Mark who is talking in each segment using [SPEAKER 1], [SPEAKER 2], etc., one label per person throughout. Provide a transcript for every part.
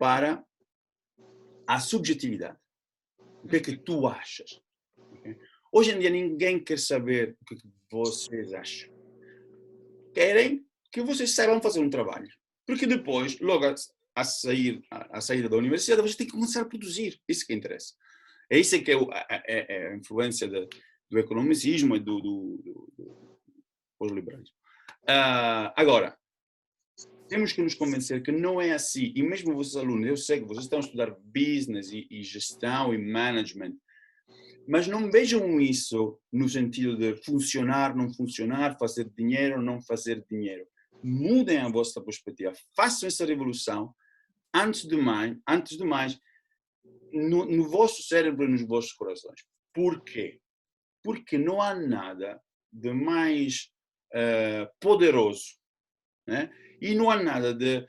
[SPEAKER 1] para a subjetividade. O que é que tu achas? Okay? Hoje em dia ninguém quer saber o que vocês acham. Querem que vocês saibam fazer um trabalho. Porque depois, logo a sair da universidade, vocês têm que começar a produzir. Isso que interessa. É isso que é a influência do economicismo e do pós-liberalismo. Agora, temos que nos convencer que não é assim. E mesmo vocês alunos, eu sei que vocês estão a estudar business e gestão e management, mas não vejam isso no sentido de funcionar, não funcionar, fazer dinheiro, não fazer dinheiro. Mudem a vossa perspectiva, façam essa revolução, antes de mais no vosso cérebro e nos vossos corações. Por quê? Porque não há nada de mais poderoso, né? E não há nada de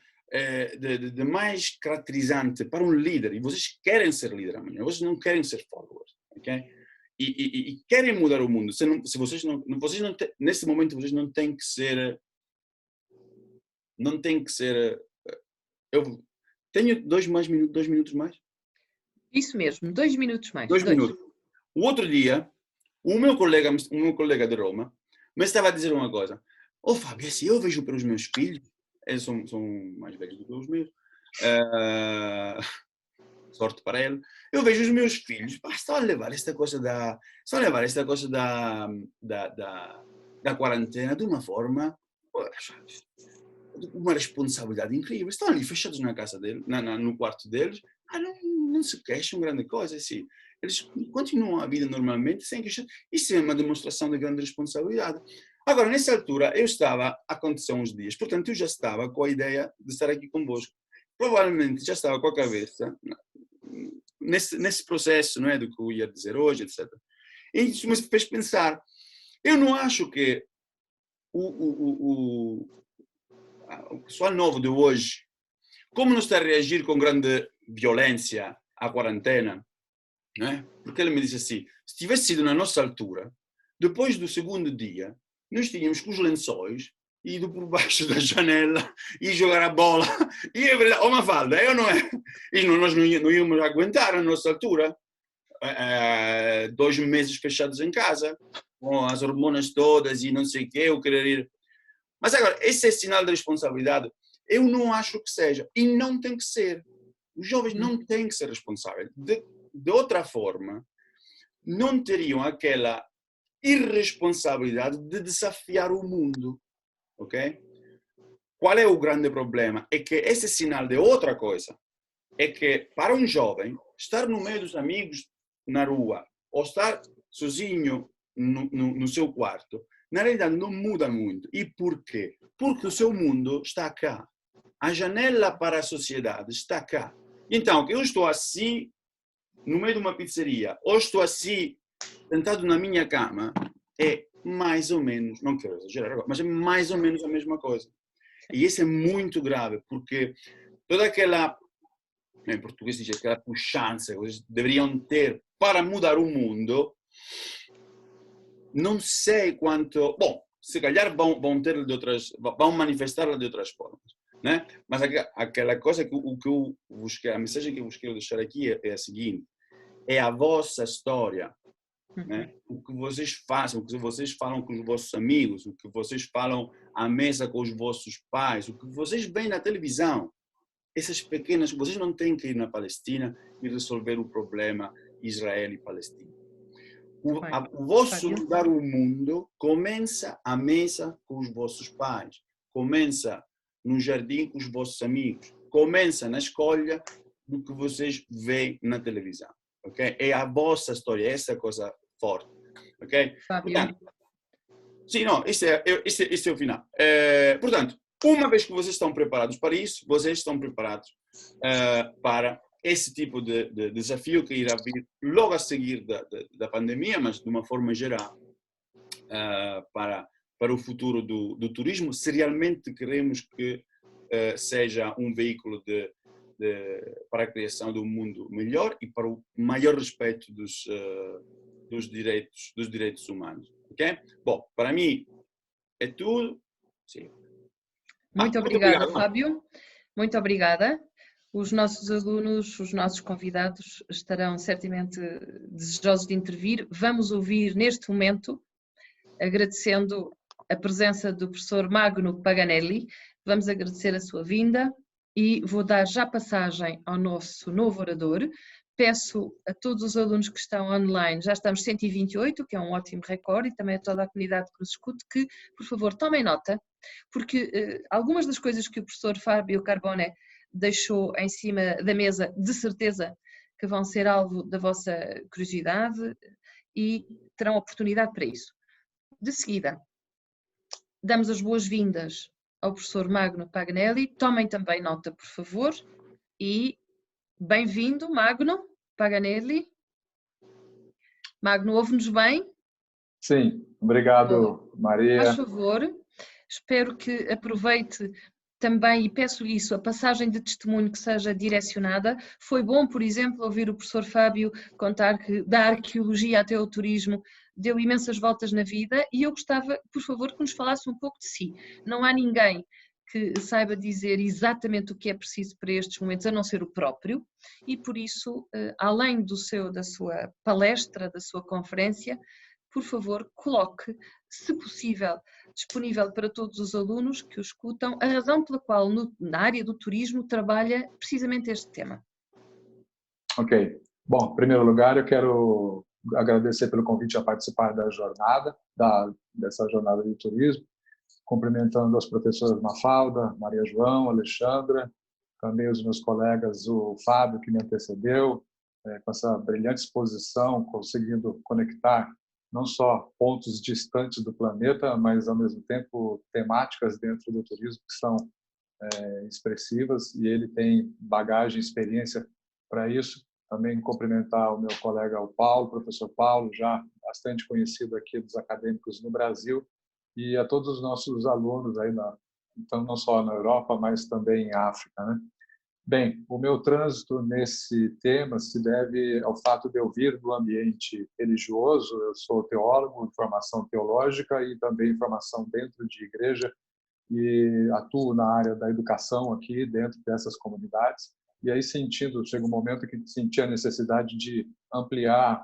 [SPEAKER 1] mais caracterizante para um líder. E vocês querem ser líder amanhã, vocês não querem ser followers, ok? E querem mudar o mundo. Se vocês não nesse momento vocês não têm que ser, eu tenho 2 minutos mais?
[SPEAKER 2] Isso mesmo, 2 minutos mais.
[SPEAKER 1] 2 minutos. O outro dia, o meu colega de Roma me estava a dizer uma coisa. Oh, Fábio, assim, eu vejo para os meus filhos, eles são mais velhos do que os meus, sorte para ele, eu vejo os meos filhos, estão a levar esta coisa da quarentena de uma forma, uma responsabilidade incrível. Estão ali fechados na casa deles, no quarto deles, não se queixam grande coisa, assim. Eles continuam a vida normalmente, sem queixar. Isso é uma demonstração de grande responsabilidade. Agora, nessa altura, aconteceu uns dias, portanto, eu já estava com a ideia de estar aqui convosco. Provavelmente já estava com a cabeça nesse processo, não é, do que eu ia dizer hoje, etc. E isso me fez pensar. Eu não acho que o pessoal novo de hoje, como não está a reagir com grande violência à quarentena, não é? Porque ele me disse assim, se tivesse sido na nossa altura, depois do segundo dia, nós tínhamos com os lençóis ido por baixo da janela e jogar a bola. E é verdade, Mafalda, eu não é? E nós não íamos aguentar a nossa altura. 2 meses fechados em casa, com as hormonas todas e não sei o quê, eu querer ir. Mas agora, esse é sinal de responsabilidade? Eu não acho que seja. E não tem que ser. Os jovens não têm que ser responsáveis. De outra forma, não teriam aquela irresponsabilidade de desafiar o mundo. Ok? Qual é o grande problema? É que esse sinal de outra coisa. É que para um jovem, estar no meio dos amigos na rua ou estar sozinho no seu quarto, na realidade não muda muito. E por quê? Porque o seu mundo está cá. A janela para a sociedade está cá. Então, eu estou assim, no meio de uma pizzeria, ou estou assim, sentado na minha cama, é mais ou menos, não quero exagerar agora, mas é mais ou menos a mesma coisa. E isso é muito grave, porque toda aquela, em português diz aquela puxança que eles deveriam ter para mudar o mundo, não sei quanto, bom, se calhar vão ter de outras, vão manifestá-la de outras formas, né? Mas aquela coisa que eu busquei, a mensagem que eu busquei deixar aqui é a seguinte: é a vossa história, né? O que vocês fazem, o que vocês falam com os vossos amigos, o que vocês falam à mesa com os vossos pais, o que vocês veem na televisão. Essas pequenas, vocês não têm que ir na Palestina e resolver o problema Israel e Palestina. O vosso mudar o mundo começa à mesa com os vossos pais, começa no jardim com os vossos amigos, começa na escolha do que vocês veem na televisão, ok? É a vossa história, essa coisa forte, ok? Portanto, sim, não, isso é o final. Portanto, uma vez que vocês estão preparados para isso, vocês estão preparados para esse tipo de desafio que irá vir logo a seguir da pandemia, mas de uma forma geral, para o futuro do turismo, se realmente queremos que seja um veículo para a criação de um mundo melhor e para o maior respeito dos direitos humanos. Ok? Bom, para mim é tudo. Sim.
[SPEAKER 2] Muito obrigada, Fábio. Muito obrigada. Os nossos alunos, os nossos convidados estarão certamente desejosos de intervir. Vamos ouvir neste momento, agradecendo a presença do professor Magno Paganelli, vamos agradecer a sua vinda e vou dar já passagem ao nosso novo orador. Peço a todos os alunos que estão online, já estamos 128, que é um ótimo recorde, e também a toda a comunidade que nos escute, que, por favor, tomem nota, porque algumas das coisas que o professor Fábio Carbone deixou em cima da mesa, de certeza que vão ser alvo da vossa curiosidade e terão oportunidade para isso. De seguida, damos as boas-vindas ao professor Magno Paganelli. Tomem também nota, por favor, e bem-vindo, Magno Paganelli. Magno, ouve-nos bem?
[SPEAKER 3] Sim, obrigado, Maria.
[SPEAKER 2] Faz favor, espero que aproveite também, e peço isso, a passagem de testemunho que seja direcionada. Foi bom, por exemplo, ouvir o professor Fábio contar que da arqueologia até ao turismo deu imensas voltas na vida, e eu gostava, por favor, que nos falasse um pouco de si. Não há ninguém que saiba dizer exatamente o que é preciso para estes momentos, a não ser o próprio, e por isso, além da sua palestra, da sua conferência, por favor, coloque, se possível, disponível para todos os alunos que o escutam, a razão pela qual na área do turismo trabalha precisamente este tema.
[SPEAKER 3] Ok. Bom, em primeiro lugar, eu quero agradecer pelo convite a participar da jornada, dessa jornada de turismo, cumprimentando as professoras Mafalda, Maria João, Alexandra, também os meus colegas, o Fábio, que me antecedeu, com essa brilhante exposição, conseguindo conectar não só pontos distantes do planeta, mas, ao mesmo tempo, temáticas dentro do turismo que são expressivas, e ele tem bagagem, experiência para isso. Também cumprimentar o meu colega, o Paulo, professor Paulo, já bastante conhecido aqui dos acadêmicos no Brasil, e a todos os nossos alunos aí, então não só na Europa, mas também em África, né? Bem, o meu trânsito nesse tema se deve ao fato de eu vir do ambiente religioso. Eu sou teólogo de formação teológica e também formação dentro de igreja, e atuo na área da educação aqui dentro dessas comunidades. E aí chega um momento que senti a necessidade de ampliar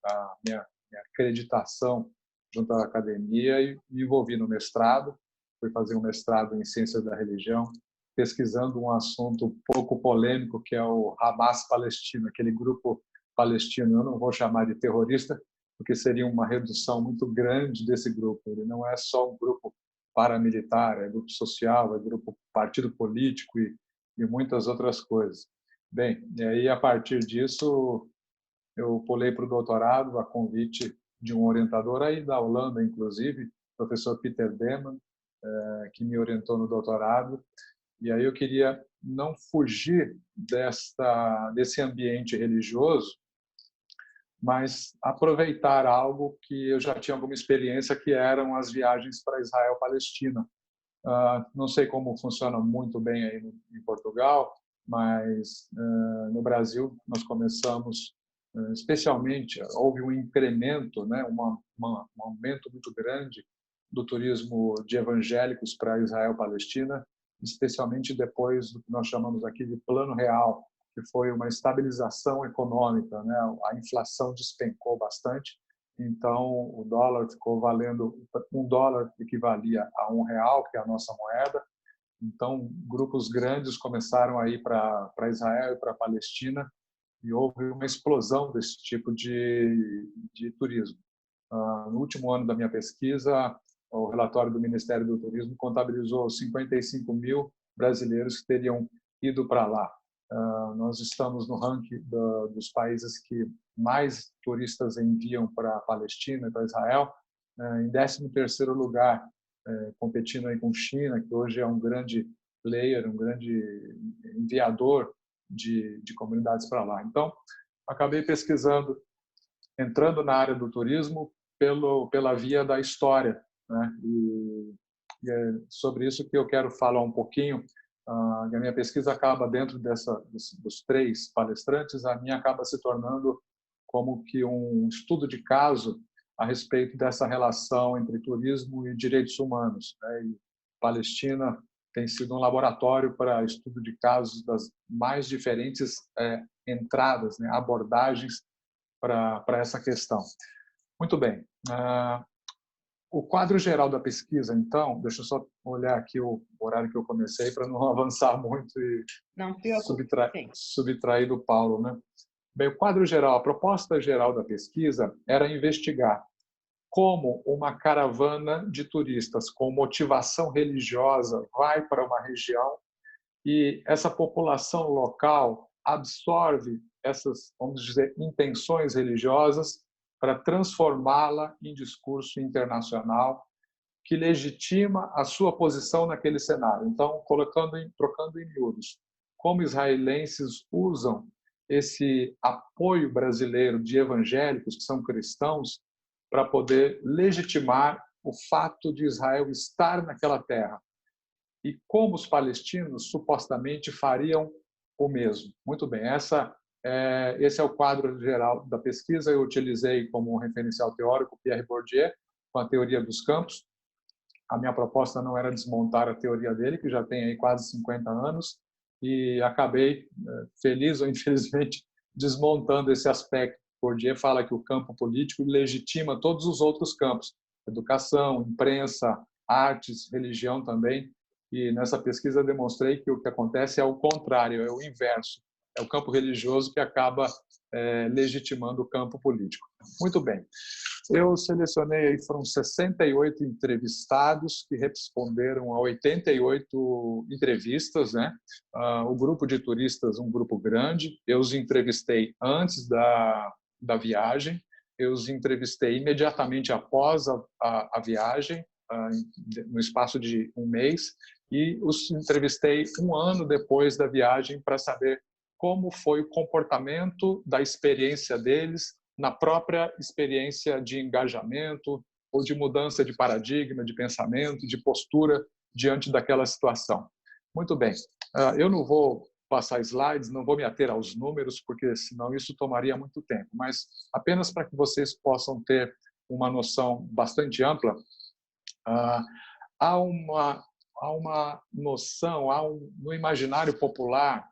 [SPEAKER 3] a minha acreditação junto à academia e me envolvi no mestrado. Fui fazer um mestrado em Ciências da Religião, pesquisando um assunto um pouco polêmico, que é o Hamas palestino, aquele grupo palestino. Eu não vou chamar de terrorista, porque seria uma redução muito grande desse grupo. Ele não é só um grupo paramilitar, é grupo social, é grupo partido político e muitas outras coisas. Bem, e aí, a partir disso, eu pulei para o doutorado a convite de um orientador aí da Holanda, inclusive, professor Peter Deman, que me orientou no doutorado. E aí eu queria não fugir desse ambiente religioso, mas aproveitar algo que eu já tinha alguma experiência, que eram as viagens para Israel-Palestina. Não sei como funciona muito bem aí em Portugal, mas no Brasil nós começamos, especialmente, houve um incremento, né, um aumento muito grande do turismo de evangélicos para Israel-Palestina, especialmente depois do que nós chamamos aqui de Plano Real, que foi uma estabilização econômica, né? A inflação despencou bastante, então o dólar ficou valendo, $1 equivalia a R$ 1, que é a nossa moeda. Então grupos grandes começaram a ir para Israel e para a Palestina, e houve uma explosão desse tipo de turismo. No último ano da minha pesquisa, o relatório do Ministério do Turismo contabilizou 55 mil brasileiros que teriam ido para lá. Nós estamos no ranking dos países que mais turistas enviam para a Palestina e para Israel, em 13º lugar, competindo aí com China, que hoje é um grande player, um grande enviador de comunidades para lá. Então, acabei pesquisando, entrando na área do turismo pela via da história, né? E é sobre isso que eu quero falar um pouquinho. A minha pesquisa acaba dentro dos 3 palestrantes, a minha acaba se tornando como que um estudo de caso a respeito dessa relação entre turismo e direitos humanos, né? E Palestina tem sido um laboratório para estudo de casos das mais diferentes entradas, né, abordagens para essa questão. Muito bem. O quadro geral da pesquisa, então, deixa eu só olhar aqui o horário que eu comecei para não avançar muito e subtrair do Paulo, né? Bem, o quadro geral, a proposta geral da pesquisa era investigar como uma caravana de turistas com motivação religiosa vai para uma região e essa população local absorve essas, vamos dizer, intenções religiosas para transformá-la em discurso internacional que legitima a sua posição naquele cenário. Então, trocando em miúdos, como israelenses usam esse apoio brasileiro de evangélicos que são cristãos para poder legitimar o fato de Israel estar naquela terra e como os palestinos supostamente fariam o mesmo. Muito bem, esse é o quadro geral da pesquisa. Eu utilizei como referencial teórico Pierre Bourdieu, com a teoria dos campos. A minha proposta não era desmontar a teoria dele, que já tem aí quase 50 anos, e acabei, feliz ou infelizmente, desmontando esse aspecto. Bourdieu fala que o campo político legitima todos os outros campos, educação, imprensa, artes, religião também, e nessa pesquisa demonstrei que o que acontece é o contrário, é o inverso. É o campo religioso que acaba legitimando o campo político. Muito bem. Eu selecionei, foram 68 entrevistados que responderam a 88 entrevistas, né? O grupo de turistas, um grupo grande. Eu os entrevistei antes da viagem, eu os entrevistei imediatamente após a viagem, no espaço de um mês, e os entrevistei um ano depois da viagem para saber como foi o comportamento da experiência deles na própria experiência de engajamento ou de mudança de paradigma, de pensamento, de postura diante daquela situação. Muito bem, eu não vou passar slides, não vou me ater aos números, porque senão isso tomaria muito tempo, mas apenas para que vocês possam ter uma noção bastante ampla, há uma noção, no imaginário popular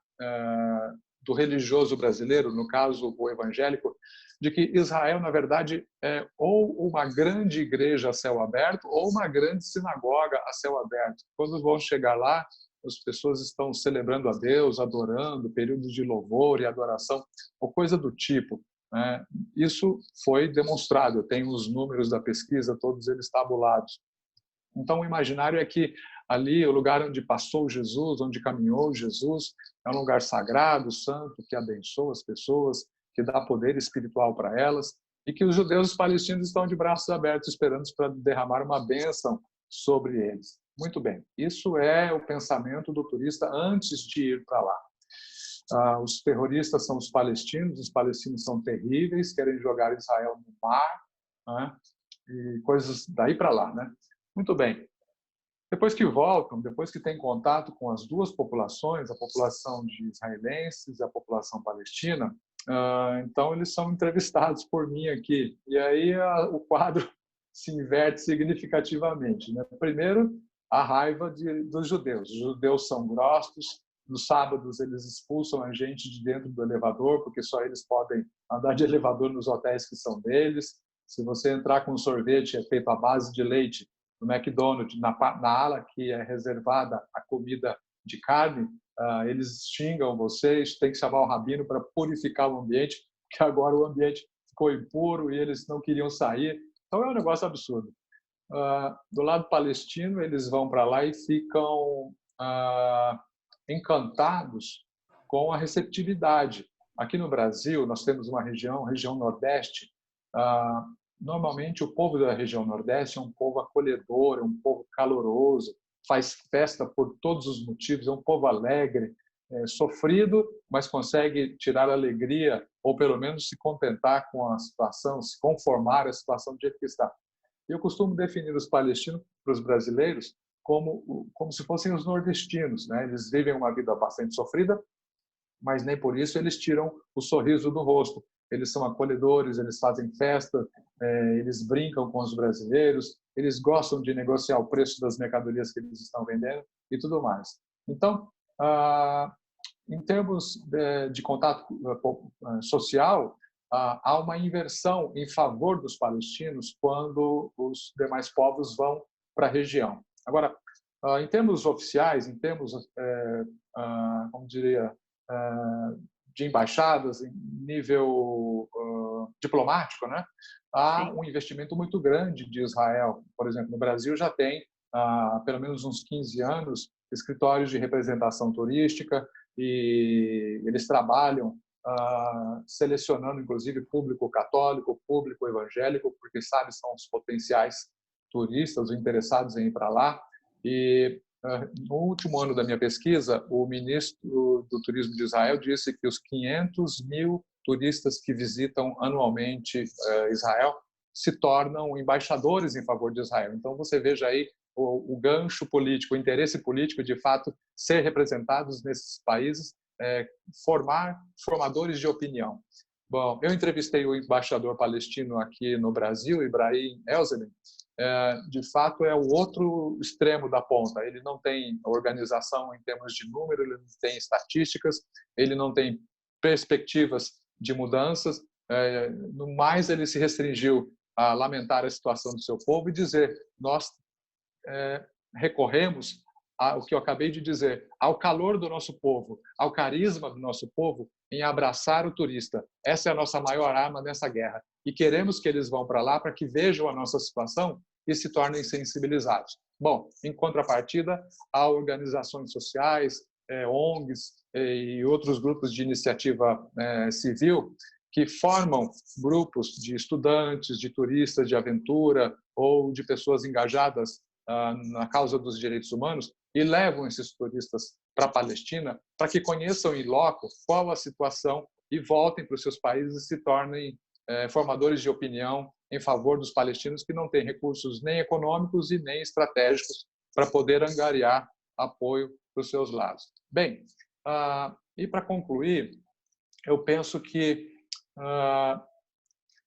[SPEAKER 3] do religioso brasileiro, no caso o evangélico, de que Israel, na verdade, é ou uma grande igreja a céu aberto ou uma grande sinagoga a céu aberto. Quando vão chegar lá, as pessoas estão celebrando a Deus, adorando, períodos de louvor e adoração, ou coisa do tipo, né? Isso foi demonstrado, eu tenho os números da pesquisa, todos eles tabulados. Então, o imaginário é que ali, o lugar onde passou Jesus, onde caminhou Jesus, é um lugar sagrado, santo, que abençoa as pessoas, que dá poder espiritual para elas, e que os judeus e os palestinos estão de braços abertos, esperando para derramar uma bênção sobre eles. Muito bem, isso é o pensamento do turista antes de ir para lá. Os terroristas são os palestinos são terríveis, querem jogar Israel no mar, né? E coisas daí para lá, né? Muito bem. Depois que voltam, depois que têm contato com as duas populações, a população de israelenses e a população palestina, então eles são entrevistados por mim aqui. E aí o quadro se inverte significativamente, né? Primeiro, a raiva dos judeus. Os judeus são grossos. Nos sábados, eles expulsam a gente de dentro do elevador, porque só eles podem andar de elevador nos hotéis que são deles. Se você entrar com um sorvete feito à base de leite no McDonald's, na ala que é reservada à comida de carne, eles xingam vocês, tem que chamar o rabino para purificar o ambiente, porque agora o ambiente ficou impuro e eles não queriam sair. Então é um negócio absurdo. Do lado palestino, eles vão para lá e ficam encantados com a receptividade. Aqui no Brasil, nós temos uma região Nordeste. Normalmente, o povo da região Nordeste é um povo acolhedor, é um povo caloroso, faz festa por todos os motivos, é um povo alegre, sofrido, mas consegue tirar alegria, ou pelo menos se contentar com a situação, se conformar à situação do jeito que está. Eu costumo definir os palestinos para os brasileiros como se fossem os nordestinos, né? Eles vivem uma vida bastante sofrida, mas nem por isso eles tiram o sorriso do rosto. Eles são acolhedores, eles fazem festa, eles brincam com os brasileiros, eles gostam de negociar o preço das mercadorias que eles estão vendendo e tudo mais. Então, em termos de contato social, há uma inversão em favor dos palestinos quando os demais povos vão para a região. Agora, em termos oficiais, em termos, como diria, de embaixadas, em nível diplomático, né? Há um investimento muito grande de Israel. Por exemplo, no Brasil já tem, há pelo menos uns 15 anos, escritórios de representação turística, e eles trabalham selecionando, inclusive, público católico, público evangélico, porque, sabe, são os potenciais turistas, os interessados em ir para lá. E no último ano da minha pesquisa, o ministro do Turismo de Israel disse que os 500 mil turistas que visitam anualmente Israel se tornam embaixadores em favor de Israel. Então, você veja aí o gancho político, o interesse político, de fato, ser representados nesses países, formadores de opinião. Bom, eu entrevistei o embaixador palestino aqui no Brasil, Ibrahim Elzemin. De fato, é o outro extremo da ponta. Ele não tem organização em termos de número, ele não tem estatísticas, ele não tem perspectivas de mudanças. No mais, ele se restringiu a lamentar a situação do seu povo e dizer: nós recorremos ao que eu acabei de dizer, ao calor do nosso povo, ao carisma do nosso povo, em abraçar o turista. Essa é a nossa maior arma nessa guerra. E queremos que eles vão para lá para que vejam a nossa situação e se tornem sensibilizados. Bom, em contrapartida, há organizações sociais, ONGs e outros grupos de iniciativa civil que formam grupos de estudantes, de turistas de aventura ou de pessoas engajadas na causa dos direitos humanos e levam esses turistas para a Palestina para que conheçam em loco qual a situação e voltem para os seus países e se tornem formadores de opinião em favor dos palestinos que não têm recursos nem econômicos e nem estratégicos para poder angariar apoio para os seus lados. Bem, e para concluir, eu penso que,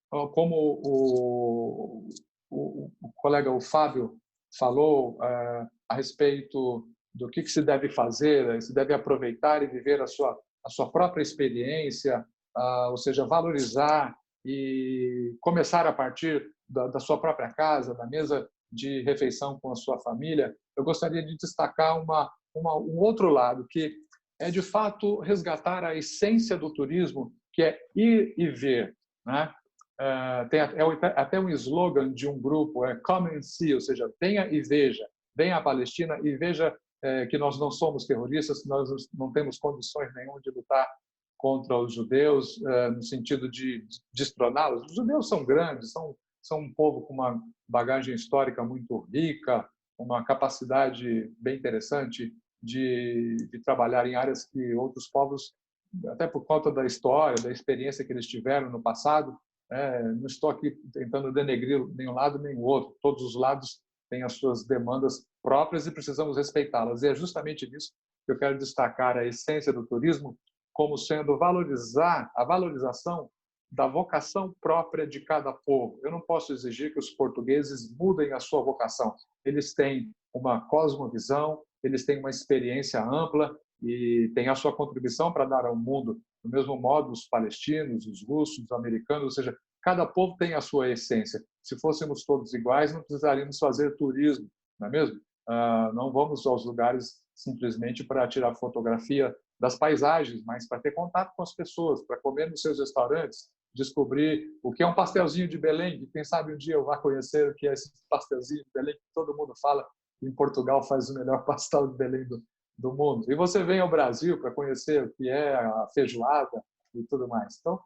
[SPEAKER 3] como o colega, o Fábio, falou a respeito do que se deve fazer, se deve aproveitar e viver a sua própria experiência, ou seja, valorizar e começar a partir da sua própria casa, da mesa de refeição com a sua família. Eu gostaria de destacar um outro lado, que é, de fato, resgatar a essência do turismo, que é ir e ver, né? Tem até um slogan de um grupo, Come and See, ou seja, venha e veja, venha à Palestina e veja que nós não somos terroristas, que nós não temos condições nenhuma de lutar contra os judeus, no sentido de destroná-los. Os judeus são grandes, são um povo com uma bagagem histórica muito rica, uma capacidade bem interessante de trabalhar em áreas que outros povos, até por conta da história, da experiência que eles tiveram no passado, não estou aqui tentando denegrir nem um lado nem o outro. Todos os lados têm as suas demandas próprias e precisamos respeitá-las. E é justamente nisso que eu quero destacar a essência do turismo como sendo a valorização da vocação própria de cada povo. Eu não posso exigir que os portugueses mudem a sua vocação. Eles têm uma cosmovisão, eles têm uma experiência ampla e têm a sua contribuição para dar ao mundo. Do mesmo modo, os palestinos, os russos, os americanos, ou seja, cada povo tem a sua essência. Se fôssemos todos iguais, não precisaríamos fazer turismo, não é mesmo? Não vamos aos lugares simplesmente para tirar fotografia das paisagens, mas para ter contato com as pessoas, para comer nos seus restaurantes, descobrir o que é um pastelzinho de Belém, e quem sabe um dia eu vá conhecer o que é esse pastelzinho de Belém, que todo mundo fala que em Portugal faz o melhor pastel de Belém do mundo. E você vem ao Brasil para conhecer o que é a feijoada e tudo mais. Então,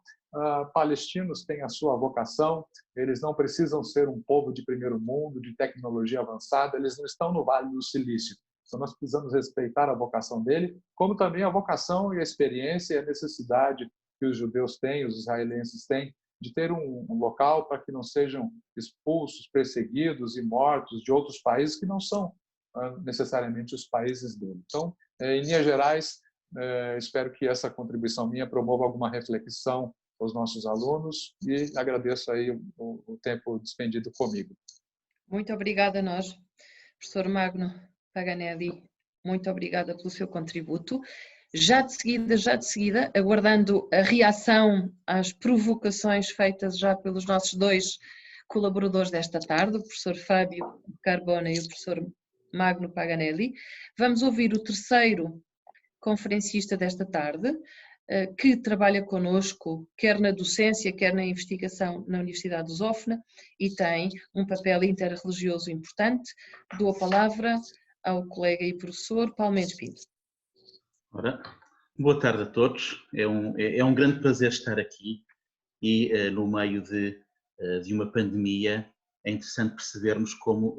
[SPEAKER 3] palestinos têm a sua vocação, eles não precisam ser um povo de primeiro mundo, de tecnologia avançada, eles não estão no Vale do Silício. Então, nós precisamos respeitar a vocação dele, como também a vocação e a experiência e a necessidade que os judeus têm, os israelenses têm, de ter um local para que não sejam expulsos, perseguidos e mortos de outros países que não são necessariamente os países dele. Então, em linhas gerais, espero que essa contribuição minha promova alguma reflexão aos nossos alunos e agradeço aí o tempo despendido comigo.
[SPEAKER 2] Muito obrigada a nós, professor Magno Paganelli, muito obrigada pelo seu contributo. Já de seguida, aguardando a reação às provocações feitas já pelos nossos dois colaboradores desta tarde, o professor Fábio Carbona e o professor Magno Paganelli, vamos ouvir o terceiro conferencista desta tarde, que trabalha connosco, quer na docência, quer na investigação na Universidade de Lusófona, e tem um papel interreligioso importante. Dou a palavra ao colega e professor Paulo Mendes Pinto.
[SPEAKER 4] Ora, boa tarde a todos. É um grande prazer estar aqui e no meio de uma pandemia é interessante percebermos como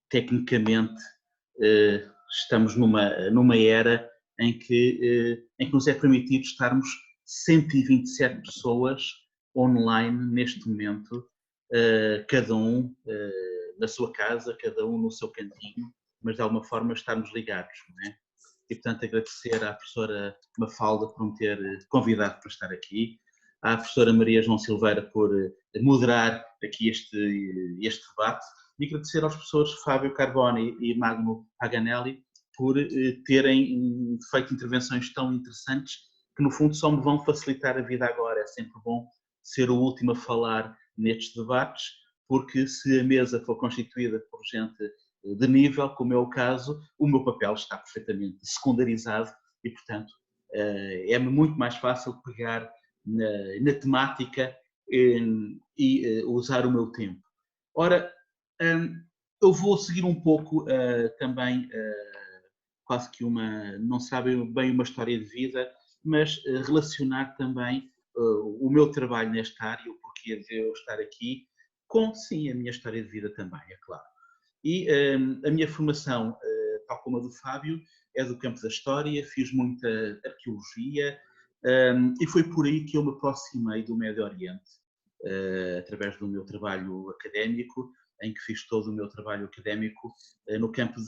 [SPEAKER 4] tecnicamente estamos numa era em que nos é permitido estarmos 127 pessoas online neste momento, cada um na sua casa, cada um no seu cantinho, mas de alguma forma estarmos ligados, não é? E portanto agradecer à professora Mafalda por me ter convidado para estar aqui, à professora Maria João Silveira por moderar aqui este debate, e agradecer aos professores Fábio Carboni e Magno Paganelli por terem feito intervenções tão interessantes que no fundo só me vão facilitar a vida agora. É sempre bom ser o último a falar nestes debates, porque se a mesa for constituída por gente de nível, como é o caso, o meu papel está perfeitamente secundarizado e, portanto, é-me muito mais fácil pegar na temática e usar o meu tempo. Ora, eu vou seguir um pouco também quase que não sabe bem uma história de vida, mas relacionar também o meu trabalho nesta área, o porquê de eu estar aqui, com, sim, a minha história de vida também, é claro. E a minha formação, tal como a do Fábio, é do campo da história, fiz muita arqueologia e foi por aí que eu me aproximei do Médio Oriente, através do meu trabalho académico, em que fiz todo o meu trabalho académico no campo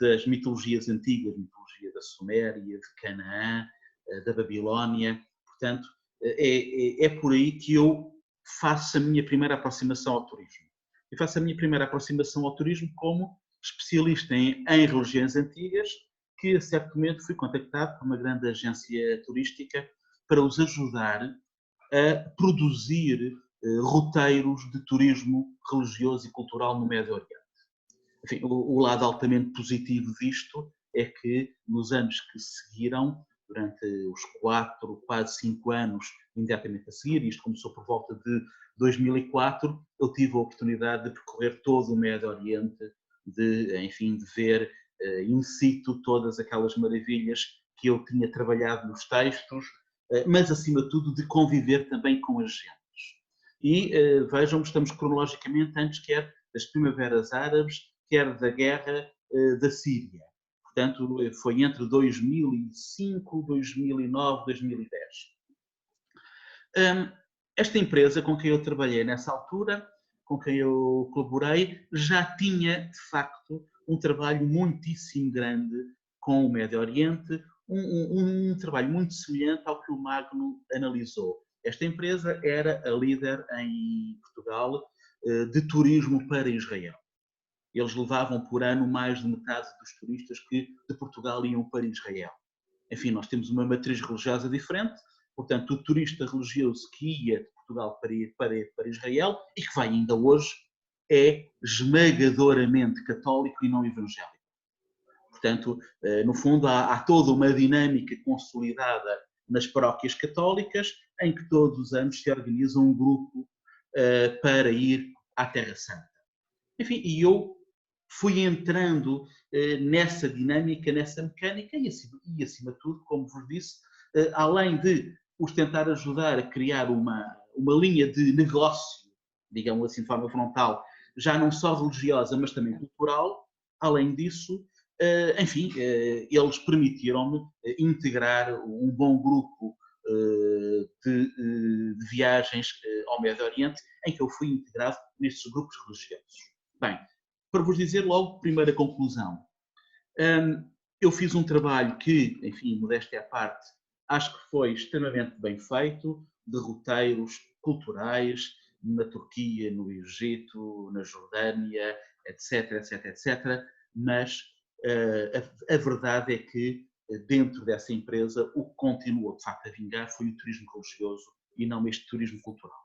[SPEAKER 4] das mitologias antigas, mitologia da Suméria, de Canaã, da Babilónia. Portanto, é por aí que eu faço a minha primeira aproximação ao turismo. E faço a minha primeira aproximação ao turismo como especialista em religiões antigas, que a certo momento fui contactado por uma grande agência turística para os ajudar a produzir roteiros de turismo religioso e cultural no Médio Oriente. Enfim, o lado altamente positivo disto é que nos anos que seguiram, durante os 4, quase 5 anos imediatamente a seguir, isto começou por volta de 2004, eu tive a oportunidade de percorrer todo o Médio Oriente, de ver in situ todas aquelas maravilhas que eu tinha trabalhado nos textos, mas acima de tudo de conviver também com as gentes. E vejam, estamos cronologicamente antes quer das primaveras árabes, quer da guerra da Síria. Portanto, foi entre 2005, 2009, 2010. Esta empresa com quem eu trabalhei nessa altura, com quem eu colaborei, já tinha, de facto, um trabalho muitíssimo grande com o Médio Oriente, um trabalho muito semelhante ao que o Magno analisou. Esta empresa era a líder em Portugal de turismo para Israel. Eles levavam por ano mais de metade dos turistas que de Portugal iam para Israel. Enfim, nós temos uma matriz religiosa diferente, portanto, o turista religioso que ia de Portugal para Israel e que vai ainda hoje é esmagadoramente católico e não evangélico. Portanto, no fundo, há toda uma dinâmica consolidada nas paróquias católicas em que todos os anos se organiza um grupo para ir à Terra Santa. Enfim, e eu fui entrando nessa dinâmica, nessa mecânica e acima de tudo, como vos disse, além de os tentar ajudar a criar uma linha de negócio, digamos assim, de forma frontal, já não só religiosa, mas também cultural, além disso, eles permitiram-me integrar um bom grupo de viagens ao Médio Oriente, em que eu fui integrado nestes grupos religiosos. Bem, para vos dizer logo, primeira conclusão. Eu fiz um trabalho que, enfim, modéstia à parte, acho que foi extremamente bem feito, de roteiros culturais, na Turquia, no Egito, na Jordânia, etc, etc, etc, mas a verdade é que dentro dessa empresa o que continua de facto a vingar foi o turismo religioso e não este turismo cultural.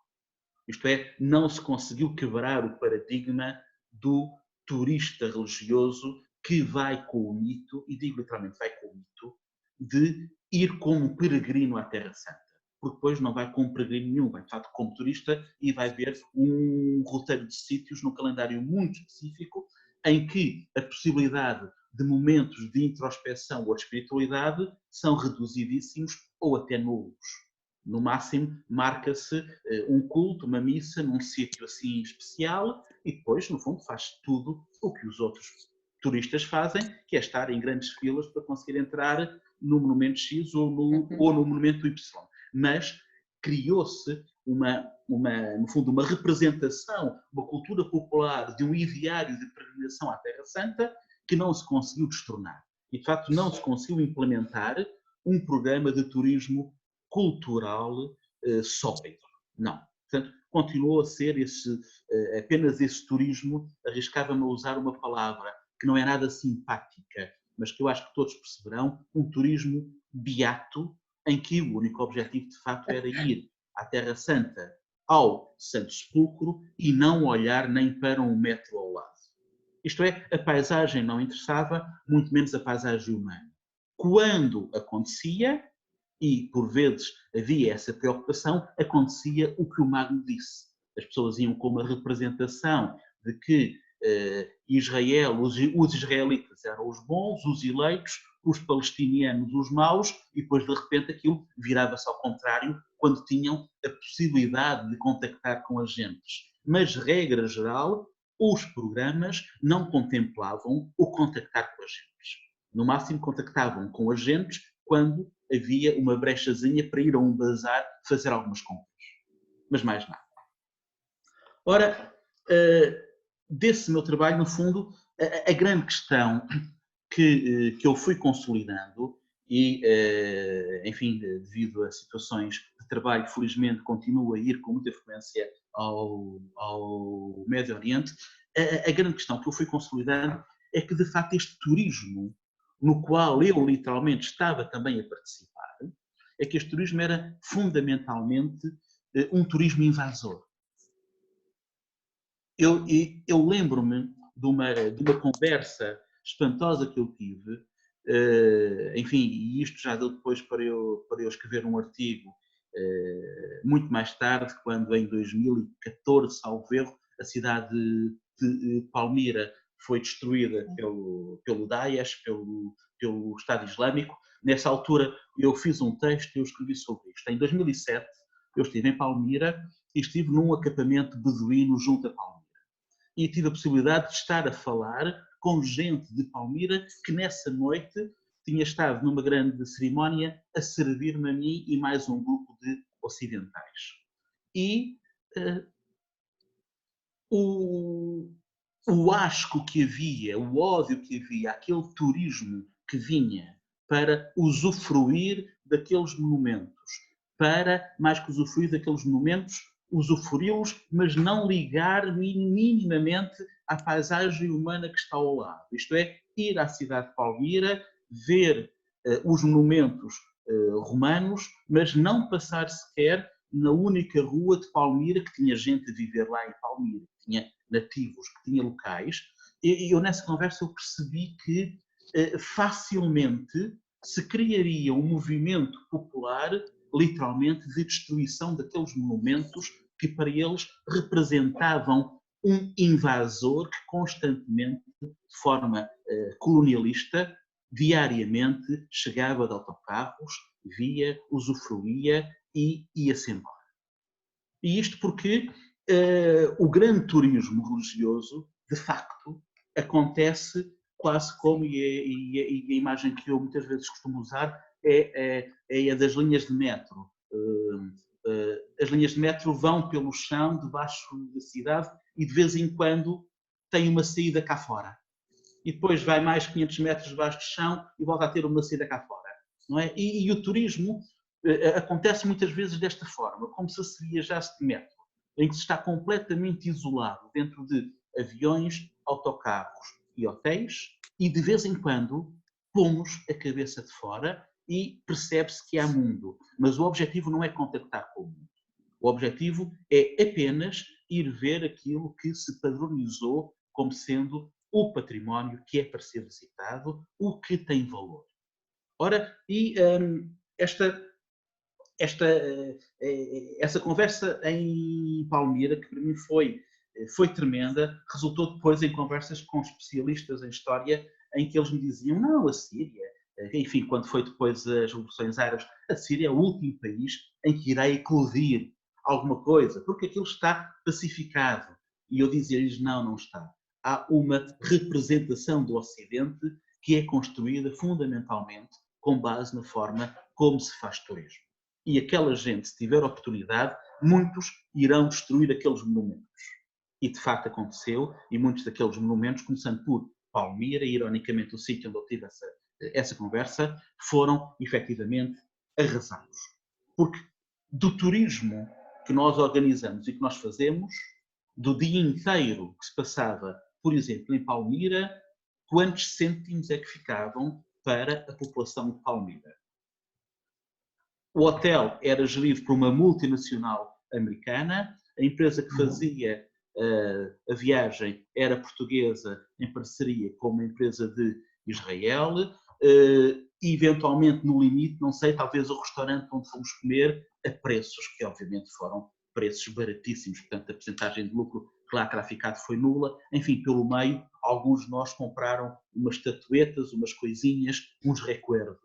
[SPEAKER 4] Isto é, não se conseguiu quebrar o paradigma do turista religioso que vai com o mito, e digo literalmente vai com o mito, de ir como peregrino à Terra Santa. Porque depois não vai como peregrino nenhum, vai de facto como turista e vai ver um roteiro de sítios no calendário muito específico em que a possibilidade de momentos de introspeção ou de espiritualidade são reduzidíssimos ou até nulos. No máximo, marca-se um culto, uma missa, num sítio assim especial e depois, no fundo, faz tudo o que os outros turistas fazem, que é estar em grandes filas para conseguir entrar no monumento X ou no monumento Y. Mas criou-se no fundo, uma representação, uma cultura popular de um ideário de peregrinação à Terra Santa que não se conseguiu destornar. E, de facto, não se conseguiu implementar um programa de turismo cultural sólido. Não. Portanto, continuou a ser apenas esse turismo, arriscava-me a usar uma palavra que não é nada simpática, mas que eu acho que todos perceberão, um turismo beato, em que o único objetivo, de facto, era ir à Terra Santa, ao Santo Sepulcro, e não olhar nem para um metro ao lado. Isto é, a paisagem não interessava, muito menos a paisagem humana. Quando acontecia, e por vezes havia essa preocupação, acontecia o que o Magno disse. As pessoas iam com uma representação de que Israel, os israelitas eram os bons, os eleitos, os palestinianos os maus, e depois de repente aquilo virava-se ao contrário quando tinham a possibilidade de contactar com as gentes. Mas, regra geral, os programas não contemplavam o contactar com as gentes. No máximo contactavam com as gentes quando havia uma brechazinha para ir a um bazar fazer algumas compras. Mas mais nada. Ora, desse meu trabalho, no fundo, a grande questão que eu fui consolidando e, enfim, devido a situações de trabalho, felizmente continuo a ir com muita frequência ao Médio Oriente, a grande questão que eu fui consolidando é que, de facto, este turismo no qual eu literalmente estava também a participar, é que este turismo era fundamentalmente um turismo invasor. Eu lembro-me de uma conversa espantosa que eu tive, enfim, e isto já deu depois para eu escrever um artigo muito mais tarde, quando em 2014, salvo erro, a cidade de Palmira foi destruída pelo Daesh, pelo Estado Islâmico. Nessa altura eu fiz um texto e eu escrevi sobre isto. Em 2007 eu estive em Palmira e estive num acampamento beduíno junto a Palmira. E tive a possibilidade de estar a falar com gente de Palmira que nessa noite tinha estado numa grande cerimónia a servir-me a mim e mais um grupo de ocidentais. E o asco que havia, o ódio que havia, aquele turismo que vinha para usufruir daqueles monumentos, para, mais que usufruir daqueles monumentos, usufruí-los, mas não ligar minimamente à paisagem humana que está ao lado. Isto é, ir à cidade de Palmira, ver os monumentos romanos, mas não passar sequer na única rua de Palmira que tinha gente a viver lá em Palmira, que tinha nativos, que tinha locais. E eu nessa conversa eu percebi que facilmente se criaria um movimento popular, literalmente, de destruição daqueles monumentos que para eles representavam um invasor que constantemente, de forma colonialista, diariamente chegava de autocarros, via, usufruía e ia-se embora. E isto porque o grande turismo religioso, de facto, acontece quase como, e a imagem que eu muitas vezes costumo usar é a das linhas de metro. As linhas de metro vão pelo chão, debaixo da cidade, e de vez em quando tem uma saída cá fora. E depois vai mais 500 metros debaixo do chão e volta a ter uma saída cá fora. Não é? E o turismo acontece muitas vezes desta forma, como se viajasse de metro. em que se está completamente isolado dentro de aviões, autocarros e hotéis, e de vez em quando pomos a cabeça de fora e percebe-se que há mundo. Mas o objetivo não é contactar com o mundo. O objetivo é apenas ir ver aquilo que se padronizou como sendo o património que é para ser visitado, o que tem valor. Ora, e essa conversa em Palmira, que para mim foi tremenda, resultou depois em conversas com especialistas em história, em que eles me diziam, não, a Síria, enfim, quando foi depois as revoluções árabes, a Síria é o último país em que irá eclodir alguma coisa, porque aquilo está pacificado. E eu dizia-lhes, não, não está. Há uma representação do Ocidente que é construída fundamentalmente com base na forma como se faz turismo. E aquela gente, se tiver oportunidade, muitos irão destruir aqueles monumentos. E de facto aconteceu, e muitos daqueles monumentos, começando por Palmira, ironicamente o sítio onde eu tive essa conversa, foram efetivamente arrasados. Porque do turismo que nós organizamos e que nós fazemos, do dia inteiro que se passava, por exemplo, em Palmira, quantos cêntimos é que ficavam para a população de Palmira? O hotel era gerido por uma multinacional americana, a empresa que fazia a viagem era portuguesa em parceria com uma empresa de Israel, eventualmente no limite, não sei, talvez o restaurante onde fomos comer a preços que obviamente foram preços baratíssimos, portanto a percentagem de lucro que lá terá ficado foi nula. Enfim, pelo meio, alguns de nós compraram umas estatuetas, umas coisinhas, uns recuerdos.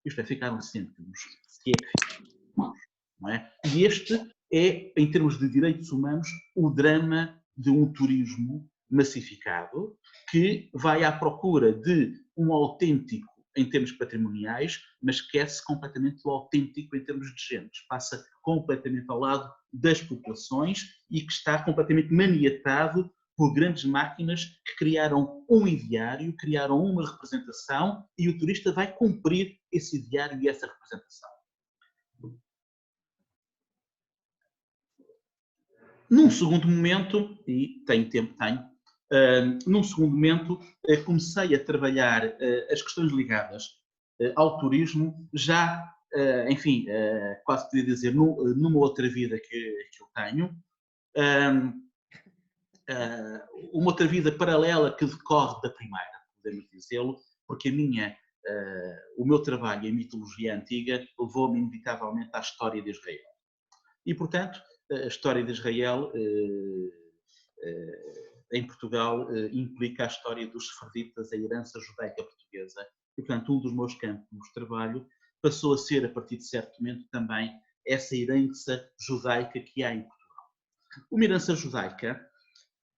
[SPEAKER 4] Isto é, ficaram cêntimos. Que é que ficam, não é? E este é, em termos de direitos humanos, o drama de um turismo massificado que vai à procura de um autêntico em termos patrimoniais, mas esquece completamente do autêntico em termos de gente. Passa completamente ao lado das populações e que está completamente maniatado por grandes máquinas que criaram um ideário, criaram uma representação e o turista vai cumprir esse ideário e essa representação. Num segundo momento, e tenho tempo, num segundo momento comecei a trabalhar as questões ligadas ao turismo, já, enfim, quase podia dizer, numa outra vida que eu tenho, uma outra vida paralela que decorre da primeira, podemos dizê-lo, porque o meu trabalho em mitologia antiga levou-me inevitavelmente à história de Israel. E, portanto, a história de Israel em Portugal implica a história dos sefarditas, a herança judaica portuguesa. E, portanto, um dos meus campos de trabalho passou a ser, a partir de certo momento, também essa herança judaica que há em Portugal. Uma herança judaica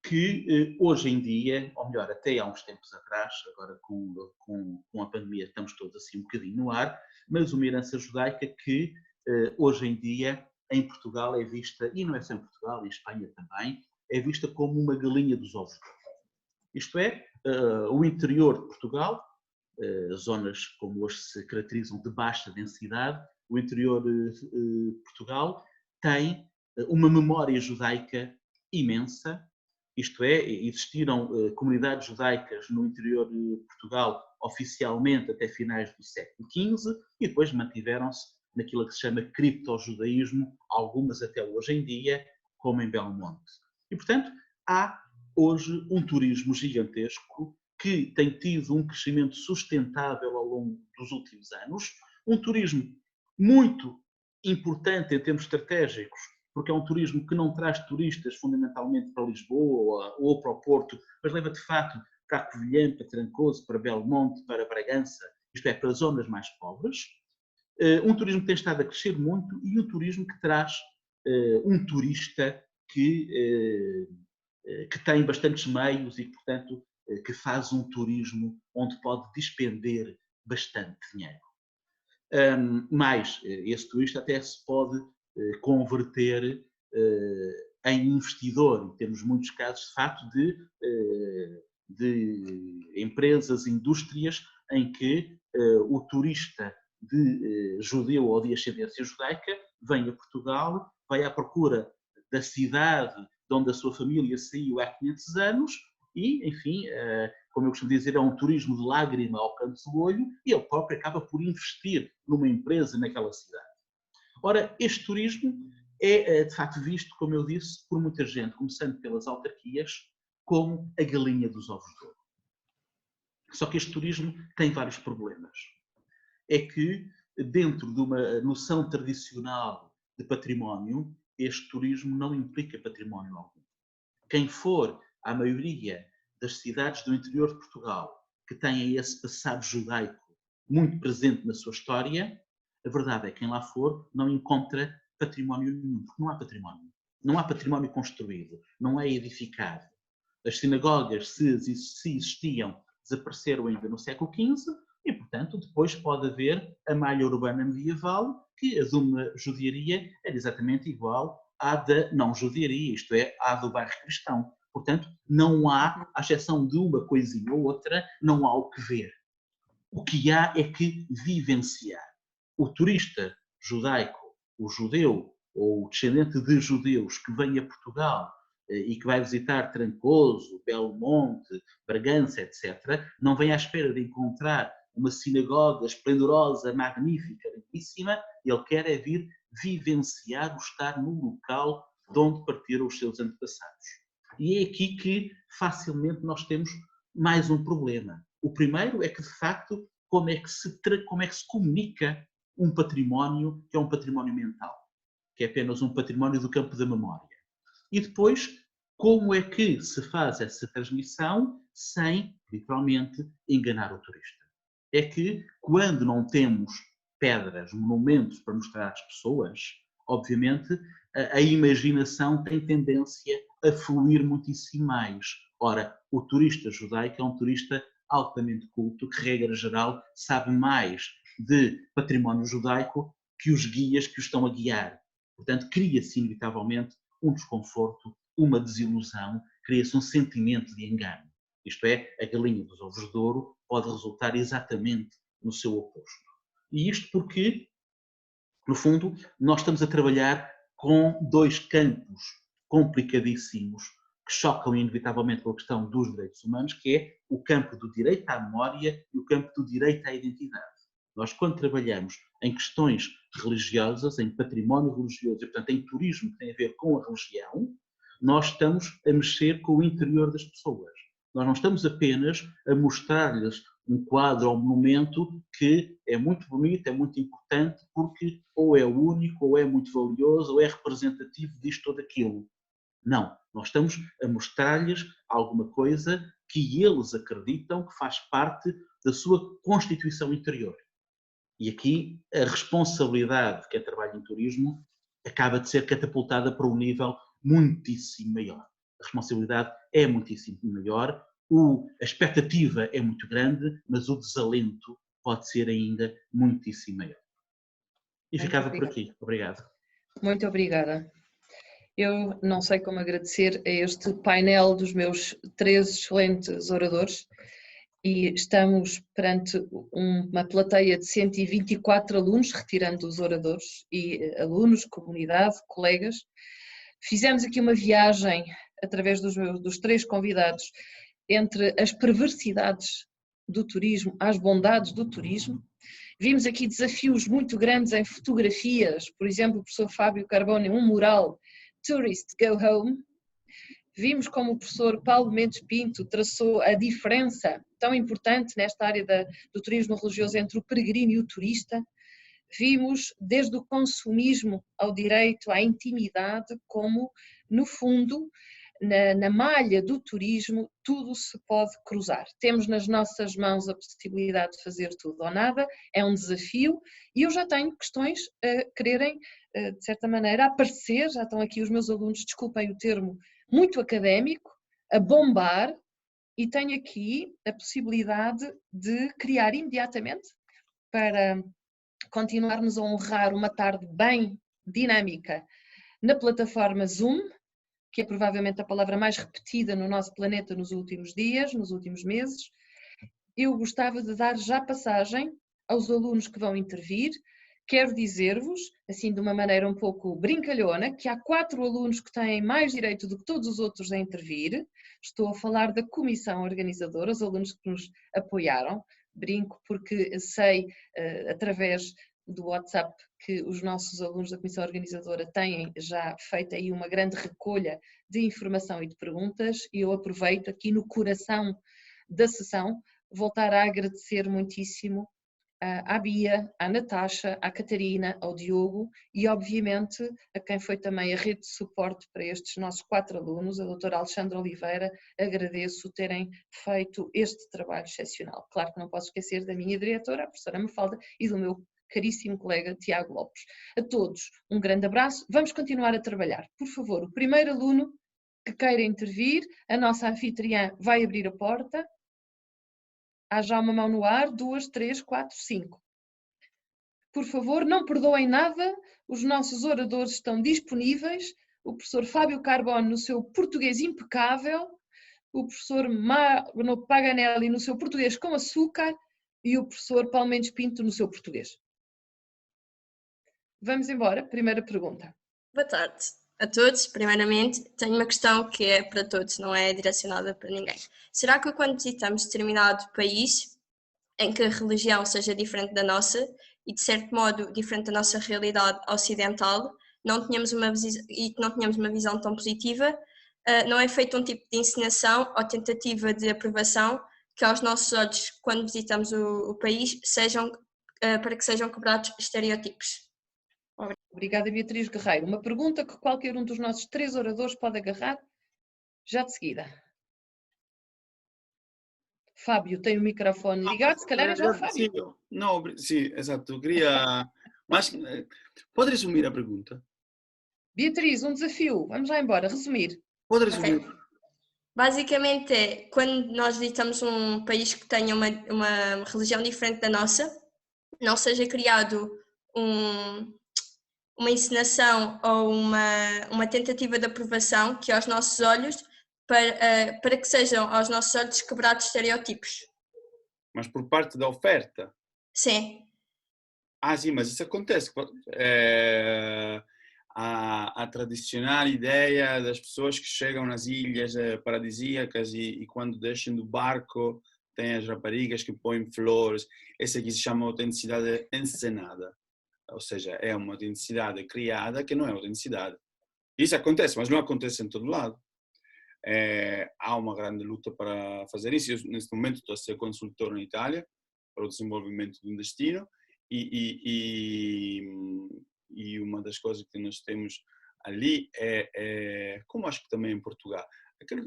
[SPEAKER 4] que hoje em dia, ou melhor, até há uns tempos atrás, agora com a pandemia estamos todos assim um bocadinho no ar, mas uma herança judaica que hoje em dia em Portugal é vista, e não é só em Portugal, em Espanha também, é vista como uma galinha dos ovos. Isto é, o interior de Portugal, zonas como hoje se caracterizam de baixa densidade, o interior de Portugal tem uma memória judaica imensa, isto é, existiram comunidades judaicas no interior de Portugal oficialmente até finais do século XV e depois mantiveram-se naquilo que se chama criptojudaísmo, algumas até hoje em dia, como em Belmonte. E, portanto, há hoje um turismo gigantesco que tem tido um crescimento sustentável ao longo dos últimos anos, um turismo muito importante em termos estratégicos, porque é um turismo que não traz turistas fundamentalmente para Lisboa ou para o Porto, mas leva de facto para a Covilhã, para Trancoso, para Belmonte, para Bragança, isto é, para zonas mais pobres. Um turismo que tem estado a crescer muito e um turismo que traz um turista que tem bastantes meios e, portanto, que faz um turismo onde pode despender bastante dinheiro. Mas esse turista até se pode converter em investidor. Temos muitos casos, de facto, de empresas, indústrias, em que o turista judeu ou de ascendência judaica vem a Portugal, vai à procura da cidade de onde a sua família saiu há 500 anos e, enfim, como eu costumo dizer, é um turismo de lágrima ao canto do olho e ele próprio acaba por investir numa empresa naquela cidade. Ora, este turismo é, de facto, visto, como eu disse, por muita gente, começando pelas autarquias, como a galinha dos ovos de ouro. Só que este turismo tem vários problemas. É que, dentro de uma noção tradicional de património, este turismo não implica património algum. Quem for à maioria das cidades do interior de Portugal que têm esse passado judaico muito presente na sua história, a verdade é que quem lá for não encontra património nenhum, porque não há património. Não há património construído, não é edificado. As sinagogas, se existiam, desapareceram ainda no século XV e, portanto, depois pode haver a malha urbana medieval, que a de uma judiaria era exatamente igual à da não-judiaria, isto é, à do bairro cristão. Portanto, não há, à exceção de uma coisinha ou outra, não há o que ver. O que há é que vivenciar. O turista judaico, o judeu ou o descendente de judeus que vem a Portugal e que vai visitar Trancoso, Belo Monte, Bragança, etc., não vem à espera de encontrar uma sinagoga esplendorosa, magnífica, lindíssima, ele quer é vir vivenciar o estar no local de onde partiram os seus antepassados. E é aqui que facilmente nós temos mais um problema. O primeiro é que, de facto, como é que se comunica um património que é um património mental, que é apenas um património do campo da memória. E depois, como é que se faz essa transmissão sem, literalmente, enganar o turista? É que, quando não temos pedras, monumentos para mostrar às pessoas, obviamente, a imaginação tem tendência a fluir muitíssimo mais. Ora, o turista judaico é um turista altamente culto, que, regra geral, sabe mais de património judaico que os guias que o estão a guiar. Portanto, cria-se inevitavelmente um desconforto, uma desilusão, cria-se um sentimento de engano. Isto é, a galinha dos ovos de ouro pode resultar exatamente no seu oposto. E isto porque, no fundo, nós estamos a trabalhar com dois campos complicadíssimos que chocam inevitavelmente com a questão dos direitos humanos, que é o campo do direito à memória e o campo do direito à identidade. Nós, quando trabalhamos em questões religiosas, em património religioso e, portanto, em turismo que tem a ver com a religião, nós estamos a mexer com o interior das pessoas. Nós não estamos apenas a mostrar-lhes um quadro ou um monumento que é muito bonito, é muito importante, porque ou é único, ou é muito valioso, ou é representativo disto ou daquilo. Não, nós estamos a mostrar-lhes alguma coisa que eles acreditam que faz parte da sua constituição interior. E aqui a responsabilidade de quem trabalha em turismo acaba de ser catapultada para um nível muitíssimo maior. A responsabilidade é muitíssimo maior, a expectativa é muito grande, mas o desalento pode ser ainda muitíssimo maior. E ficava por aqui. Obrigado.
[SPEAKER 2] Muito obrigada. Eu não sei como agradecer a este painel dos meus 3 excelentes oradores e estamos perante uma plateia de 124 alunos, retirando os oradores, e alunos, comunidade, colegas. Fizemos aqui uma viagem, através dos 3 convidados, entre as perversidades do turismo às bondades do turismo. Vimos aqui desafios muito grandes em fotografias, por exemplo, o professor Fábio Carbone, um mural, Tourist Go Home. Vimos como o professor Paulo Mendes Pinto traçou a diferença tão importante nesta área do turismo religioso entre o peregrino e o turista. Vimos desde o consumismo ao direito à intimidade, como, no fundo, na malha do turismo, tudo se pode cruzar. Temos nas nossas mãos a possibilidade de fazer tudo ou nada, é um desafio, e eu já tenho questões a quererem, de certa maneira, aparecer, já estão aqui os meus alunos, desculpem o termo, muito académico, a bombar, e tenho aqui a possibilidade de criar imediatamente, para continuarmos a honrar uma tarde bem dinâmica na plataforma Zoom, que é provavelmente a palavra mais repetida no nosso planeta nos últimos dias, nos últimos meses. Eu gostava de dar já passagem aos alunos que vão intervir, Quero dizer-vos, assim de uma maneira um pouco brincalhona, que há 4 alunos que têm mais direito do que todos os outros a intervir. Estou a falar da comissão organizadora, os alunos que nos apoiaram. Brinco porque sei, através do WhatsApp, que os nossos alunos da comissão organizadora têm já feito aí uma grande recolha de informação e de perguntas, e eu aproveito aqui no coração da sessão voltar a agradecer muitíssimo à Bia, à Natasha, à Catarina, ao Diogo e, obviamente, a quem foi também a rede de suporte para estes nossos 4 alunos, a doutora Alexandra Oliveira. Agradeço terem feito este trabalho excepcional. Claro que não posso esquecer da minha diretora, a professora Mafalda, e do meu caríssimo colega Tiago Lopes. A todos, um grande abraço. Vamos continuar a trabalhar. Por favor, o primeiro aluno que queira intervir, a nossa anfitriã vai abrir a porta. Há já uma mão no ar, 2, 3, 4, 5. Por favor, não perdoem nada, os nossos oradores estão disponíveis. O professor Fábio Carbone no seu português impecável, o professor Magno Paganelli no seu português com açúcar e o professor Paulo Mendes Pinto no seu português. Vamos embora, primeira pergunta.
[SPEAKER 5] Boa tarde a todos. Primeiramente, tenho uma questão que é para todos, não é direcionada para ninguém. Será que quando visitamos determinado país em que a religião seja diferente da nossa e de certo modo diferente da nossa realidade ocidental, não tenhamos uma visão tão positiva, não é feito um tipo de encenação ou tentativa de aprovação que aos nossos olhos, quando visitamos o país, para que sejam quebrados estereótipos?
[SPEAKER 2] Obrigada, Beatriz Guerreiro. Uma pergunta que qualquer um dos nossos 3 oradores pode agarrar já de seguida. Fábio, tem o microfone ligado, se calhar é já o Fábio.
[SPEAKER 1] Sim, exato. Eu queria... Mas pode resumir a pergunta?
[SPEAKER 2] Beatriz, um desafio. Vamos lá embora, resumir.
[SPEAKER 1] Pode resumir?
[SPEAKER 5] Okay. Basicamente é, quando nós visitamos um país que tenha uma religião diferente da nossa, não seja criado uma encenação ou uma tentativa de aprovação que aos nossos olhos, para que sejam aos nossos olhos quebrados estereótipos.
[SPEAKER 1] Mas por parte da oferta?
[SPEAKER 5] Sim.
[SPEAKER 1] Sim, mas isso acontece. A tradicional ideia das pessoas que chegam nas ilhas paradisíacas e quando deixam do barco tem as raparigas que põem flores. Essa aqui se chama autenticidade encenada. Ou seja, é uma autenticidade criada que não é autenticidade. Isso acontece, mas não acontece em todo lado. Há uma grande luta para fazer isso. Eu, neste momento, estou a ser consultor na Itália para o desenvolvimento de um destino e uma das coisas que nós temos ali como acho que também em Portugal,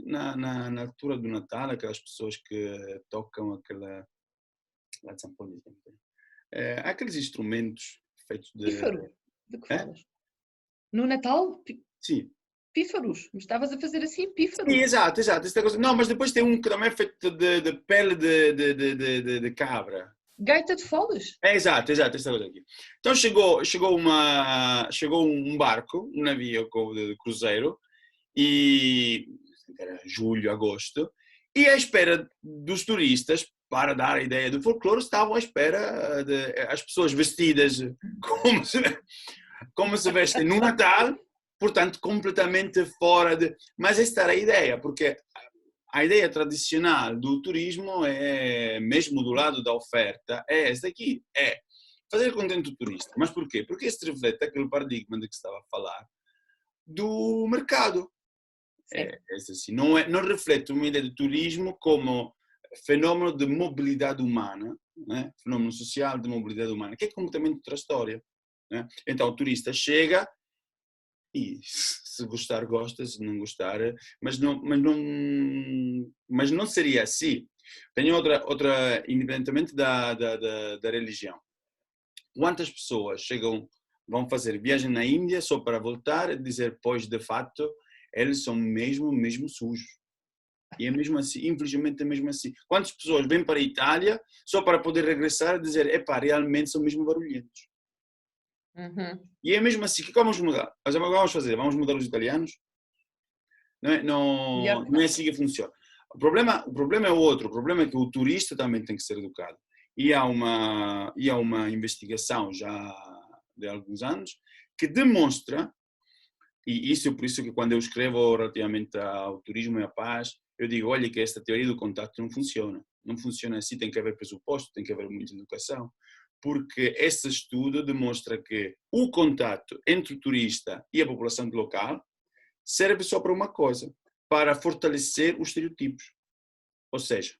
[SPEAKER 1] na altura do Natal, aquelas pessoas que tocam aquela zamponia, aqueles instrumentos feitos de...
[SPEAKER 2] Pífaro, de que falas? No Natal?
[SPEAKER 1] Sim.
[SPEAKER 2] Pífaros, me estavas a fazer assim, pífaros.
[SPEAKER 1] Sim, exato. Esta coisa. Não, mas depois tem um que também é feito de pele de cabra.
[SPEAKER 2] Gaita de foles.
[SPEAKER 1] Exato, esta coisa aqui. Então chegou um barco, um navio de cruzeiro, e era julho, agosto, e à espera dos turistas, para dar a ideia do folclore, estavam à espera as pessoas vestidas como se vestem no Natal, portanto completamente fora de... Mas esta era a ideia, porque a ideia tradicional do turismo mesmo do lado da oferta, é esta aqui, é fazer contente o turista. Mas porquê? Porque isso reflete aquele paradigma de que estava a falar do mercado. Assim, não reflete uma ideia de turismo como fenômeno de mobilidade humana, né? Fenômeno social de mobilidade humana, que é completamente outra história. Né? Então o turista chega e se gostar gosta, se não gostar, mas não seria assim. Tem outra independentemente da religião. Quantas pessoas vão fazer viagem na Índia só para voltar e dizer, pois de fato eles são mesmo sujos. E é mesmo assim, infelizmente é mesmo assim. Quantas pessoas vêm para a Itália só para poder regressar e dizer, realmente são mesmo barulhentos.
[SPEAKER 2] Uhum.
[SPEAKER 1] E é mesmo assim, o que vamos mudar? Vamos fazer? Vamos mudar os italianos? Não é assim que funciona. O problema é outro. O problema é que o turista também tem que ser educado. E há uma investigação já de alguns anos, que demonstra, e isso é por isso que quando eu escrevo relativamente ao turismo e à paz, eu digo, olha que esta teoria do contato não funciona. Não funciona assim, tem que haver pressuposto, tem que haver muita educação, porque esse estudo demonstra que o contato entre o turista e a população local serve só para uma coisa, para fortalecer os estereotipos. Ou seja,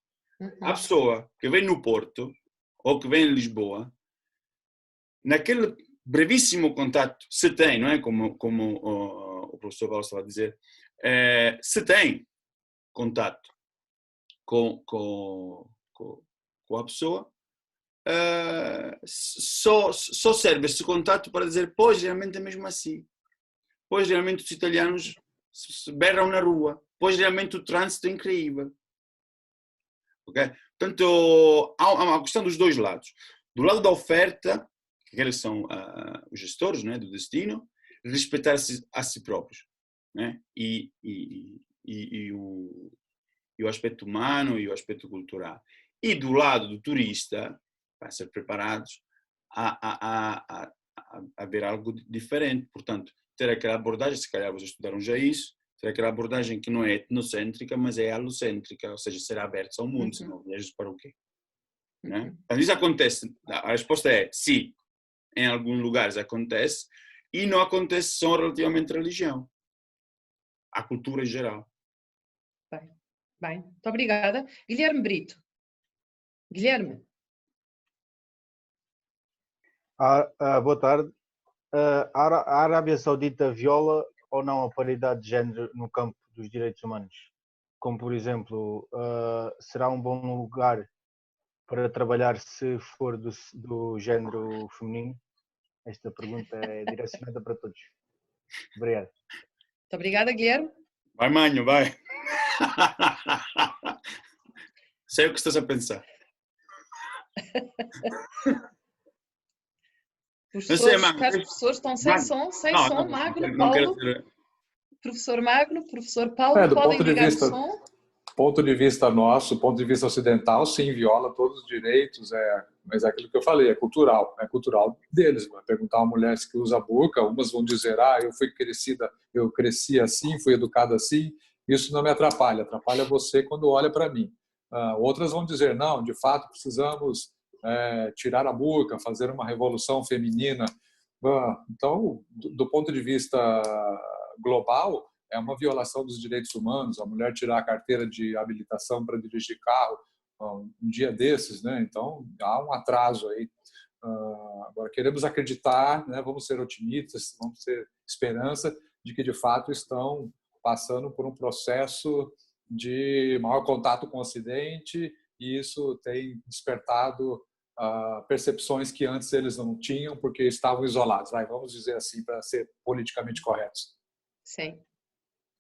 [SPEAKER 1] a pessoa que vem no Porto ou que vem em Lisboa, naquele brevíssimo contato, se tem, não é? Como o professor Paulo estava a dizer, se tem contato com a pessoa, só serve esse contato para dizer, pois, realmente é mesmo assim. Pois, realmente os italianos se berram na rua. Pois, realmente o trânsito é incrível. Okay? Portanto, há uma questão dos dois lados. Do lado da oferta, que eles são os gestores, né, do destino, respeitar-se a si próprios. Né? E o aspecto humano e o aspecto cultural. E do lado do turista, para ser preparados a ver algo diferente. Portanto, ter aquela abordagem, se calhar vocês estudaram já isso, ter aquela abordagem que não é etnocêntrica, mas é alocêntrica, ou seja, ser abertos ao mundo, senão viajas para o quê? Né? Então, isso acontece. A resposta é sim, em alguns lugares acontece, e não acontece só relativamente à religião, à cultura em geral.
[SPEAKER 2] Bem, muito obrigada. Guilherme Brito. Guilherme.
[SPEAKER 6] Boa tarde. A Arábia Saudita viola ou não a paridade de género no campo dos direitos humanos? Como, por exemplo, será um bom lugar para trabalhar se for do género feminino? Esta pergunta é direcionada para todos. Obrigado.
[SPEAKER 2] Muito obrigada, Guilherme.
[SPEAKER 1] Vai, Manho, vai. Sei o que estás a pensar.
[SPEAKER 2] Professores, caros professores, estão sem som, Magno, Paulo. Professor Magno, professor Paulo, podem ligar o som.
[SPEAKER 3] Ponto de vista nosso, ponto de vista ocidental, sim, viola todos os direitos, mas é aquilo que eu falei, é cultural deles. Vai perguntar a uma mulher que usa burca, umas vão dizer, eu cresci assim, fui educada assim, isso não me atrapalha você quando olha para mim. Outras vão dizer, não, de fato precisamos tirar a burca, fazer uma revolução feminina. Então, do ponto de vista global, é uma violação dos direitos humanos, a mulher tirar a carteira de habilitação para dirigir carro um dia desses, né? Então, há um atraso aí. Agora, queremos acreditar, né? Vamos ser otimistas, vamos ter esperança de que, de fato, estão passando por um processo de maior contato com o Ocidente e isso tem despertado percepções que antes eles não tinham porque estavam isolados. Vamos dizer assim, para ser politicamente corretos.
[SPEAKER 2] Sim.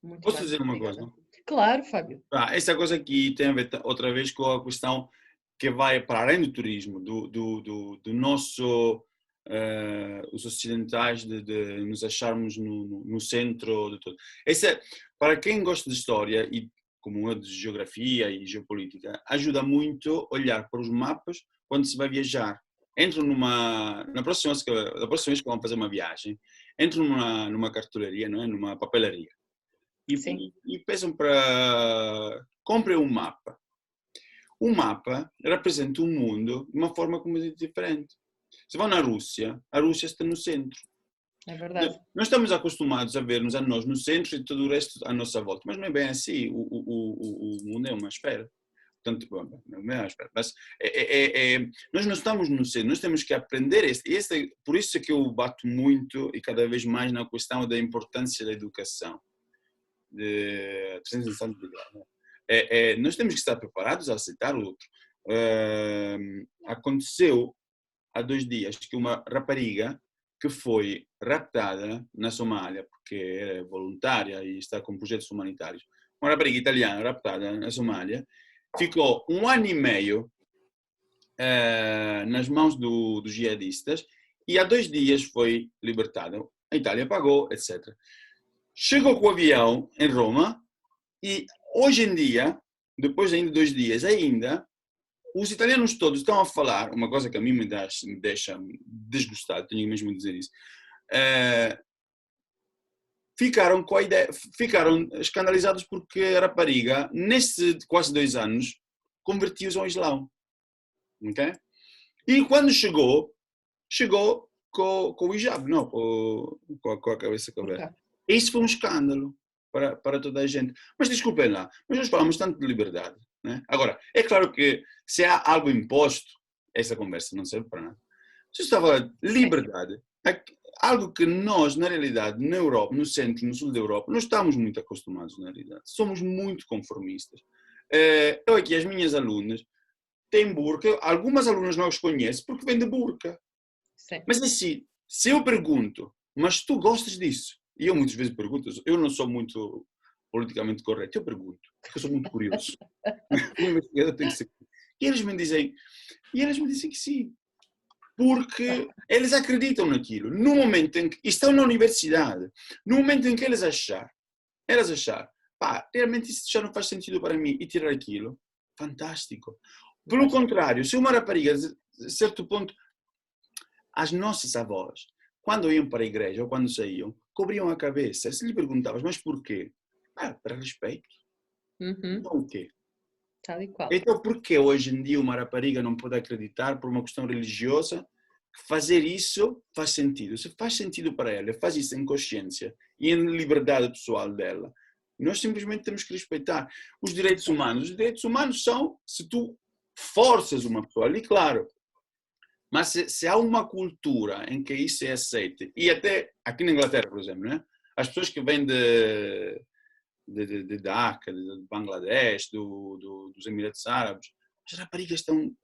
[SPEAKER 2] Muito
[SPEAKER 1] Posso
[SPEAKER 2] bem,
[SPEAKER 1] dizer uma
[SPEAKER 2] obrigada.
[SPEAKER 1] coisa?
[SPEAKER 2] Claro, Fábio.
[SPEAKER 1] Essa coisa aqui tem a ver outra vez com a questão que vai para além do turismo, do nosso, os ocidentais, de nos acharmos no centro de tudo. Para quem gosta de história, e como eu de geografia e geopolítica, ajuda muito olhar para os mapas quando se vai viajar. Da próxima vez que vão fazer uma viagem, entro numa cartolaria, não é? Numa papelaria. E peçam para comprem um mapa. O mapa representa um mundo de uma forma completamente diferente. Se vão na Rússia, a Rússia está no centro.
[SPEAKER 2] É verdade.
[SPEAKER 1] Nós estamos acostumados a ver-nos a nós no centro e todo o resto à nossa volta, mas não é bem assim. O mundo é uma esfera. Portanto, não é uma esfera. Mas nós não estamos no centro, nós temos que aprender por isso é que eu bato muito e cada vez mais na questão da importância da educação. De 360 graus. Nós temos que estar preparados a aceitar o outro. Aconteceu há 2 dias que uma rapariga que foi raptada na Somália, porque era voluntária e está com projetos humanitários, uma rapariga italiana raptada na Somália, ficou 1 ano e meio nas mãos dos jihadistas e há 2 dias foi libertada. A Itália pagou, etc. Chegou com o avião em Roma e hoje em dia, depois ainda de 2 dias ainda, os italianos todos estão a falar, uma coisa que a mim me deixa desgostado, tenho mesmo de dizer isso, ficaram com a ideia, ficaram escandalizados porque a rapariga, nesses quase 2 anos, convertiu-se ao Islão. Okay? E quando chegou com o hijab, não, com a cabeça coberta. Isso foi um escândalo para toda a gente. Mas desculpem lá, mas nós falamos tanto de liberdade. Né? Agora, é claro que se há algo imposto, essa conversa não serve para nada. Se eu estava a falar de liberdade, algo que nós, na realidade, na Europa, no centro, no sul da Europa, não estamos muito acostumados, na realidade. Somos muito conformistas. Eu aqui, as minhas alunas têm burca, algumas alunas não os conheço porque vêm de burca. Sim. Mas assim, se eu pergunto, mas tu gostas disso? E eu muitas vezes pergunto, eu não sou muito politicamente correto, eu pergunto, porque eu sou muito curioso. O investigador tem que ser. E eles me dizem que sim. Porque eles acreditam naquilo. No momento em que estão na universidade, no momento em que eles achar, pá, realmente isso já não faz sentido para mim, e tirar aquilo, fantástico. Pelo contrário, se uma rapariga, a certo ponto, as nossas avós, quando iam para a igreja ou quando saíam, cobriam a cabeça. Se lhe perguntavas, mas porquê? Para respeito. Então o quê?
[SPEAKER 2] Tal e qual.
[SPEAKER 1] Então, por que hoje em dia uma rapariga não pode acreditar por uma questão religiosa que fazer isso faz sentido? Se faz sentido para ela, faz isso em consciência e em liberdade pessoal dela. Nós simplesmente temos que respeitar os direitos humanos. Os direitos humanos são se tu forças uma pessoa ali, claro. Mas se há uma cultura em que isso é aceito, e até aqui na Inglaterra, por exemplo, né? As pessoas que vêm de Dhaka, de Bangladesh, dos Emirados Árabes, as raparigas estão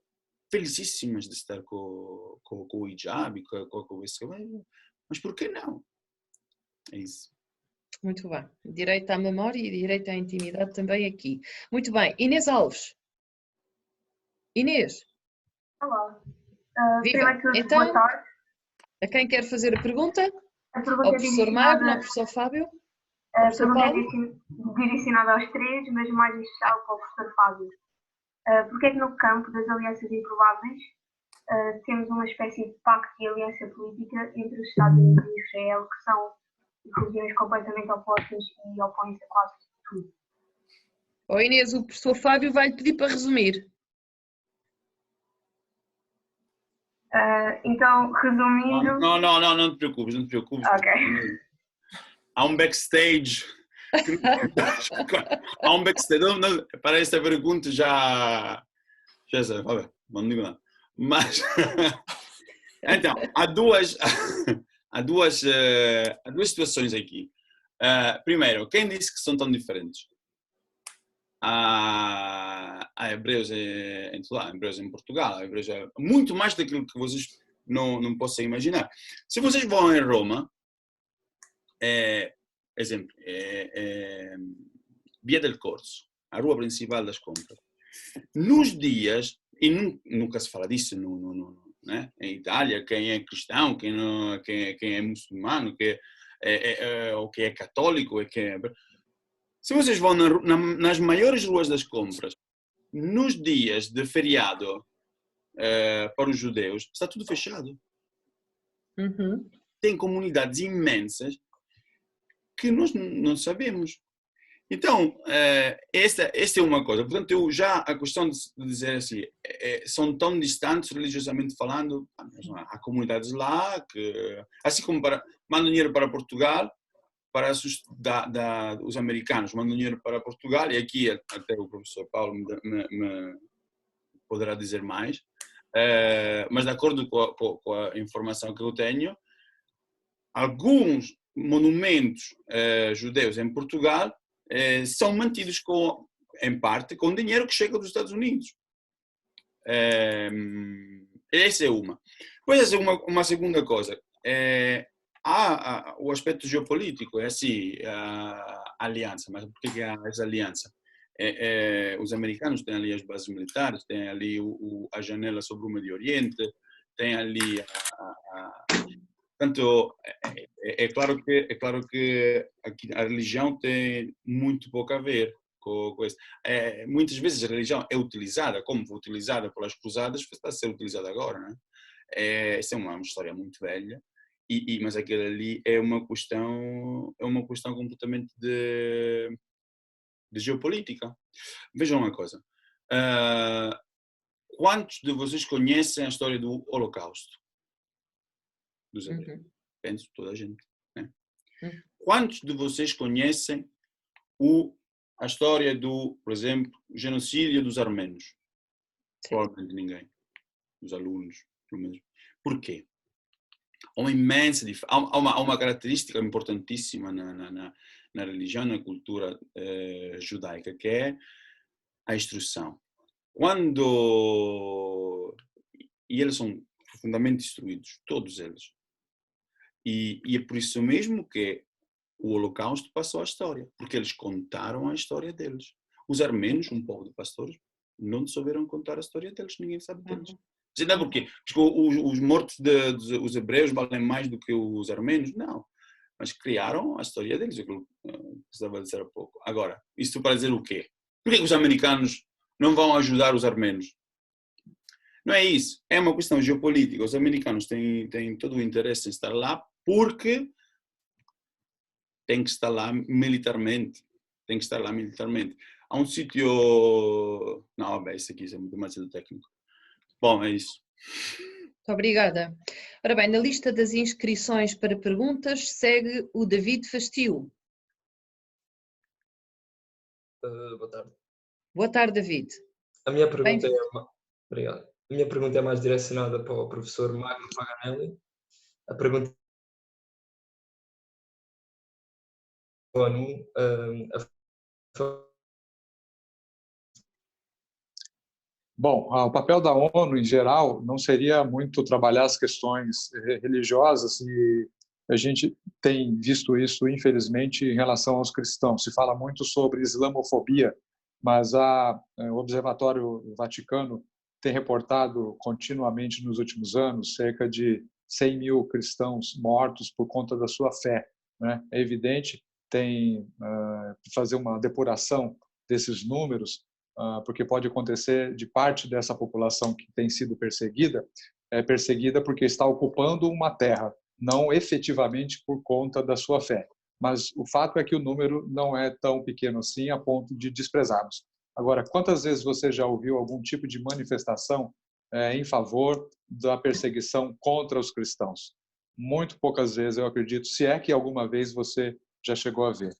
[SPEAKER 1] felicíssimas de estar com o hijab, com isso. Mas por que não? É isso.
[SPEAKER 2] Muito bem. Direito à memória e direito à intimidade também aqui. Muito bem. Inês Alves. Inês.
[SPEAKER 7] Olá.
[SPEAKER 2] Viva. Então, boa tarde. A quem quer fazer a pergunta? Ao professor Magno, ao professor Fábio?
[SPEAKER 7] A pergunta é direcionada aos três, mas mais especial para o professor Fábio. Porque é que no campo das alianças improváveis temos uma espécie de pacto de aliança política entre os Estados Unidos e Israel, que são religiões completamente opostas e opõem-se a quase tudo?
[SPEAKER 2] Inês, o professor Fábio vai-lhe pedir para resumir.
[SPEAKER 7] Então, resumindo...
[SPEAKER 1] Não te preocupes, não te preocupes.
[SPEAKER 7] Ok.
[SPEAKER 1] Há um backstage. Há um backstage. Para esta pergunta já sei, não digo nada. Mas, então, há duas situações aqui. Primeiro, quem disse que são tão diferentes? Há hebreus hebreus em Portugal, hebreus muito mais daquilo que vocês não possam imaginar. Se vocês vão em Roma, exemplo, Via del Corso, a rua principal das compras. Nos dias, e nunca se fala disso né? Em Itália, quem é cristão, quem é muçulmano, ou quem é católico, se vocês vão nas maiores ruas das compras, nos dias de feriado para os judeus, está tudo fechado.
[SPEAKER 2] Uhum.
[SPEAKER 1] Tem comunidades imensas que nós não sabemos. Então, esta é uma coisa. Portanto, a questão de dizer assim, são tão distantes religiosamente falando, há comunidades lá que, assim como mandam dinheiro para Portugal, para os americanos mandam dinheiro para Portugal, e aqui até o professor Paulo me poderá dizer mais, mas de acordo com a informação que eu tenho, alguns monumentos judeus em Portugal são mantidos em parte com dinheiro que chega dos Estados Unidos. Essa é uma. Depois, uma segunda coisa. Há o aspecto geopolítico, é assim, a aliança. Mas por que há essa aliança? Os americanos têm ali as bases militares, têm ali a janela sobre o Médio Oriente, têm ali Portanto, é claro que aqui a religião tem muito pouco a ver. com isso. Muitas vezes a religião é utilizada, como foi utilizada pelas cruzadas, está a ser utilizada agora, não é? Essa é uma história muito velha, mas aquilo ali é uma questão completamente de geopolítica. Vejam uma coisa. Quantos de vocês conhecem a história do Holocausto? Dos hebreus? Penso toda a gente. Né? Quantos de vocês conhecem a história do, por exemplo, genocídio dos armenos? Provavelmente ninguém. Os alunos, pelo menos. Por quê? Há uma imensa diferença. Há uma característica importantíssima na religião, na cultura judaica, que é a instrução. E eles são profundamente instruídos, todos eles. E é por isso mesmo que o Holocausto passou à história, porque eles contaram a história deles. Os armenos, um povo de pastores, não souberam contar a história deles, ninguém sabe deles. Você sabe porquê? Porque os mortos dos hebreus valem mais do que os armenos? Não. Mas criaram a história deles, aquilo que estava a dizer há pouco. Agora, isto para dizer o quê? Por que os americanos não vão ajudar os armenos? Não é isso. É uma questão geopolítica. Os americanos têm todo o interesse em estar lá porque tem que estar lá militarmente. Há um sítio... Não, isso aqui é muito mais técnico. Bom, é isso.
[SPEAKER 2] Muito obrigada. Ora bem, na lista das inscrições para perguntas segue o David Fastio.
[SPEAKER 8] Boa tarde.
[SPEAKER 2] Boa tarde, David.
[SPEAKER 8] A minha pergunta Obrigado. A minha pergunta é mais direcionada para o professor Magno Paganelli. A pergunta é a ONU,
[SPEAKER 3] Bom, o papel da ONU, em geral, não seria muito trabalhar as questões religiosas, e a gente tem visto isso, infelizmente, em relação aos cristãos. Se fala muito sobre islamofobia, mas o Observatório Vaticano tem reportado continuamente nos últimos anos cerca de 100 mil cristãos mortos por conta da sua fé. Né? É evidente, tem que fazer uma depuração desses números, porque pode acontecer de parte dessa população que tem sido perseguida, perseguida porque está ocupando uma terra, não efetivamente por conta da sua fé. Mas o fato é que o número não é tão pequeno assim a ponto de desprezarmos. Agora, quantas vezes você já ouviu algum tipo de manifestação em favor da perseguição contra os cristãos? Muito poucas vezes, eu acredito, se é que alguma vez você já chegou a ver.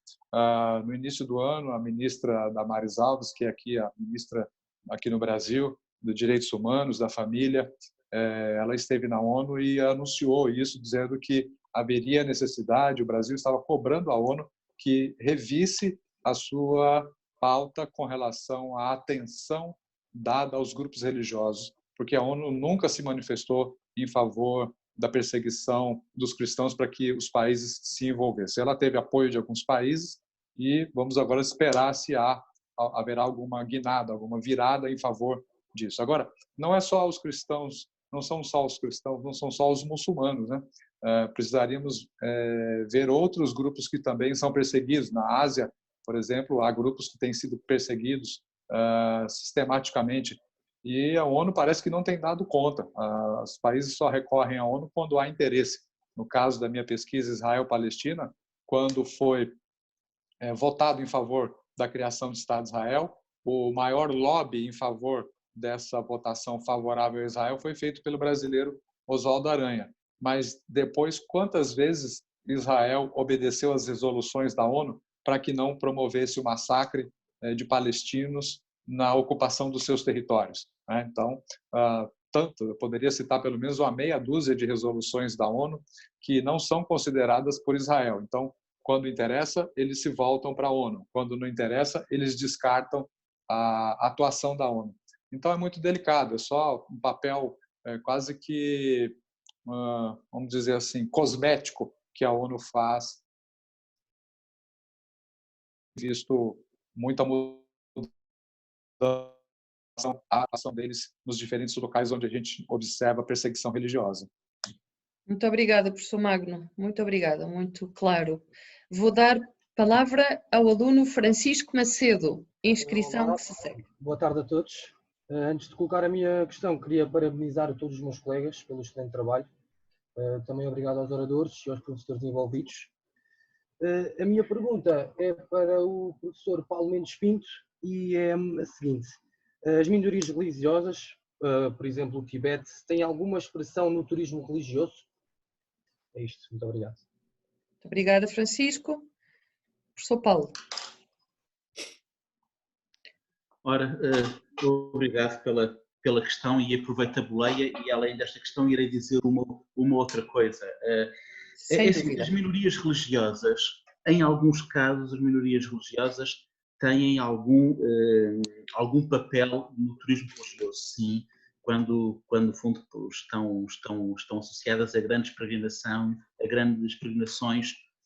[SPEAKER 3] No início do ano, a ministra Damares Alves, que é a ministra aqui no Brasil, dos Direitos Humanos, da Família, ela esteve na ONU e anunciou isso, dizendo que haveria necessidade, o Brasil estava cobrando a ONU que revisse a sua pauta com relação à atenção dada aos grupos religiosos, porque a ONU nunca se manifestou em favor da perseguição dos cristãos para que os países se envolvessem. Ela teve apoio de alguns países e vamos agora esperar se haverá alguma guinada, alguma virada em favor disso. Agora, não é só os cristãos, não são só os cristãos, não são só os muçulmanos, né? Precisaríamos ver outros grupos que também são perseguidos. Na Ásia, por exemplo, há grupos que têm sido perseguidos sistematicamente. E a ONU parece que não tem dado conta. Os países só recorrem à ONU quando há interesse. No caso da minha pesquisa Israel-Palestina, quando foi votado em favor da criação do Estado de Israel, o maior lobby em favor dessa votação favorável a Israel foi feito pelo brasileiro Oswaldo Aranha. Mas depois, quantas vezes Israel obedeceu às resoluções da ONU para que não promovesse o massacre de palestinos na ocupação dos seus territórios? Então, eu poderia citar pelo menos uma meia dúzia de resoluções da ONU que não são consideradas por Israel. Então, quando interessa, eles se voltam para a ONU. Quando não interessa, eles descartam a atuação da ONU. Então, é muito delicado, é só um papel quase que, vamos dizer assim, cosmético que a ONU faz, visto muita mudança a ação deles nos diferentes locais onde a gente observa a perseguição religiosa.
[SPEAKER 2] Muito obrigada, professor Magno. Muito obrigada, muito claro. Vou dar palavra ao aluno Francisco Macedo. inscrição que se segue.
[SPEAKER 9] Boa tarde a todos. Antes de colocar a minha questão, queria parabenizar a todos os meus colegas pelo excelente trabalho. Também obrigado aos oradores e aos professores envolvidos. A minha pergunta é para o professor Paulo Mendes Pinto e é a seguinte. As minorias religiosas, por exemplo o Tibete, têm alguma expressão no turismo religioso? É isto, muito obrigado.
[SPEAKER 2] Muito obrigada, Francisco. Professor Paulo.
[SPEAKER 4] Ora, obrigado pela questão e aproveito a boleia e além desta questão irei dizer uma outra coisa. As minorias religiosas, em alguns casos, as minorias religiosas têm algum papel no turismo religioso, sim, quando no fundo estão associadas a grandes peregrinações,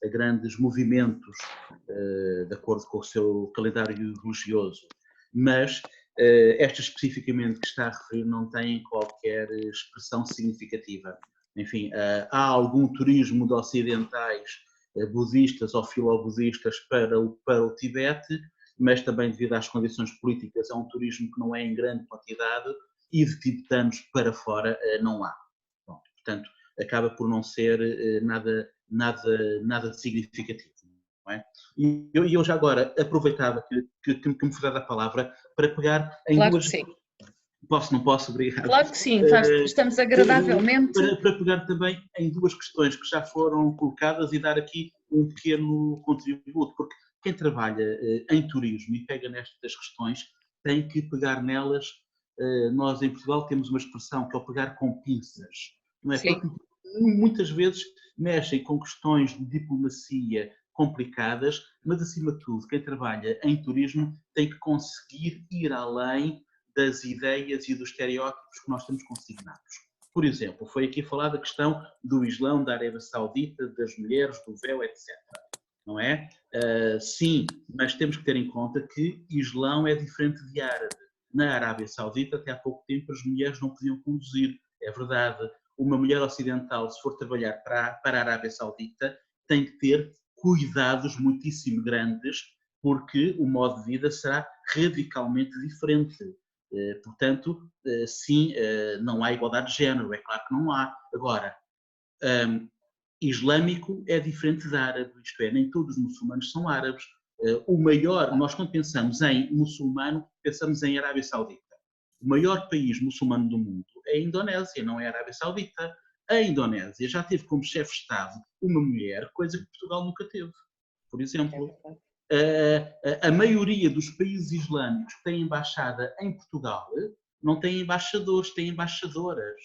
[SPEAKER 4] a grandes movimentos, de acordo com o seu calendário religioso. Mas esta especificamente que está a referir não tem qualquer expressão significativa. Enfim, há algum turismo de ocidentais budistas ou filobudistas para o Tibete, mas também devido às condições políticas é um turismo que não é em grande quantidade e de tibetanos para fora não há. Bom, portanto, acaba por não ser nada significativo. Não é? E eu já agora aproveitava que me foi dada a palavra para pegar em
[SPEAKER 2] claro
[SPEAKER 4] duas...
[SPEAKER 2] Que sim.
[SPEAKER 4] Posso, não posso? Obrigado.
[SPEAKER 2] Claro que sim, estamos agradavelmente...
[SPEAKER 4] Para pegar também em duas questões que já foram colocadas e dar aqui um pequeno contributo, porque quem trabalha em turismo e pega nestas questões tem que pegar nelas. Nós em Portugal temos uma expressão que é o pegar com pinças, não é? Porque muitas vezes mexem com questões de diplomacia complicadas, mas acima de tudo quem trabalha em turismo tem que conseguir ir além das ideias e dos estereótipos que nós temos consignados. Por exemplo, foi aqui falada a questão do Islão, da Arábia Saudita, das mulheres, do véu, etc. Não é? Sim, mas temos que ter em conta que Islão é diferente de árabe. Na Arábia Saudita, até há pouco tempo, as mulheres não podiam conduzir. É verdade. Uma mulher ocidental, se for trabalhar para a Arábia Saudita, tem que ter cuidados muitíssimo grandes, porque o modo de vida será radicalmente diferente. Portanto, sim, não há igualdade de género, é claro que não há. Agora, islâmico é diferente de árabe, isto é, nem todos os muçulmanos são árabes. O maior, nós quando pensamos em muçulmano, pensamos em Arábia Saudita. O maior país muçulmano do mundo é a Indonésia, não é a Arábia Saudita. A Indonésia já teve como chefe de Estado uma mulher, coisa que Portugal nunca teve. Por exemplo, a maioria dos países islâmicos que têm embaixada em Portugal não têm embaixadores, têm embaixadoras.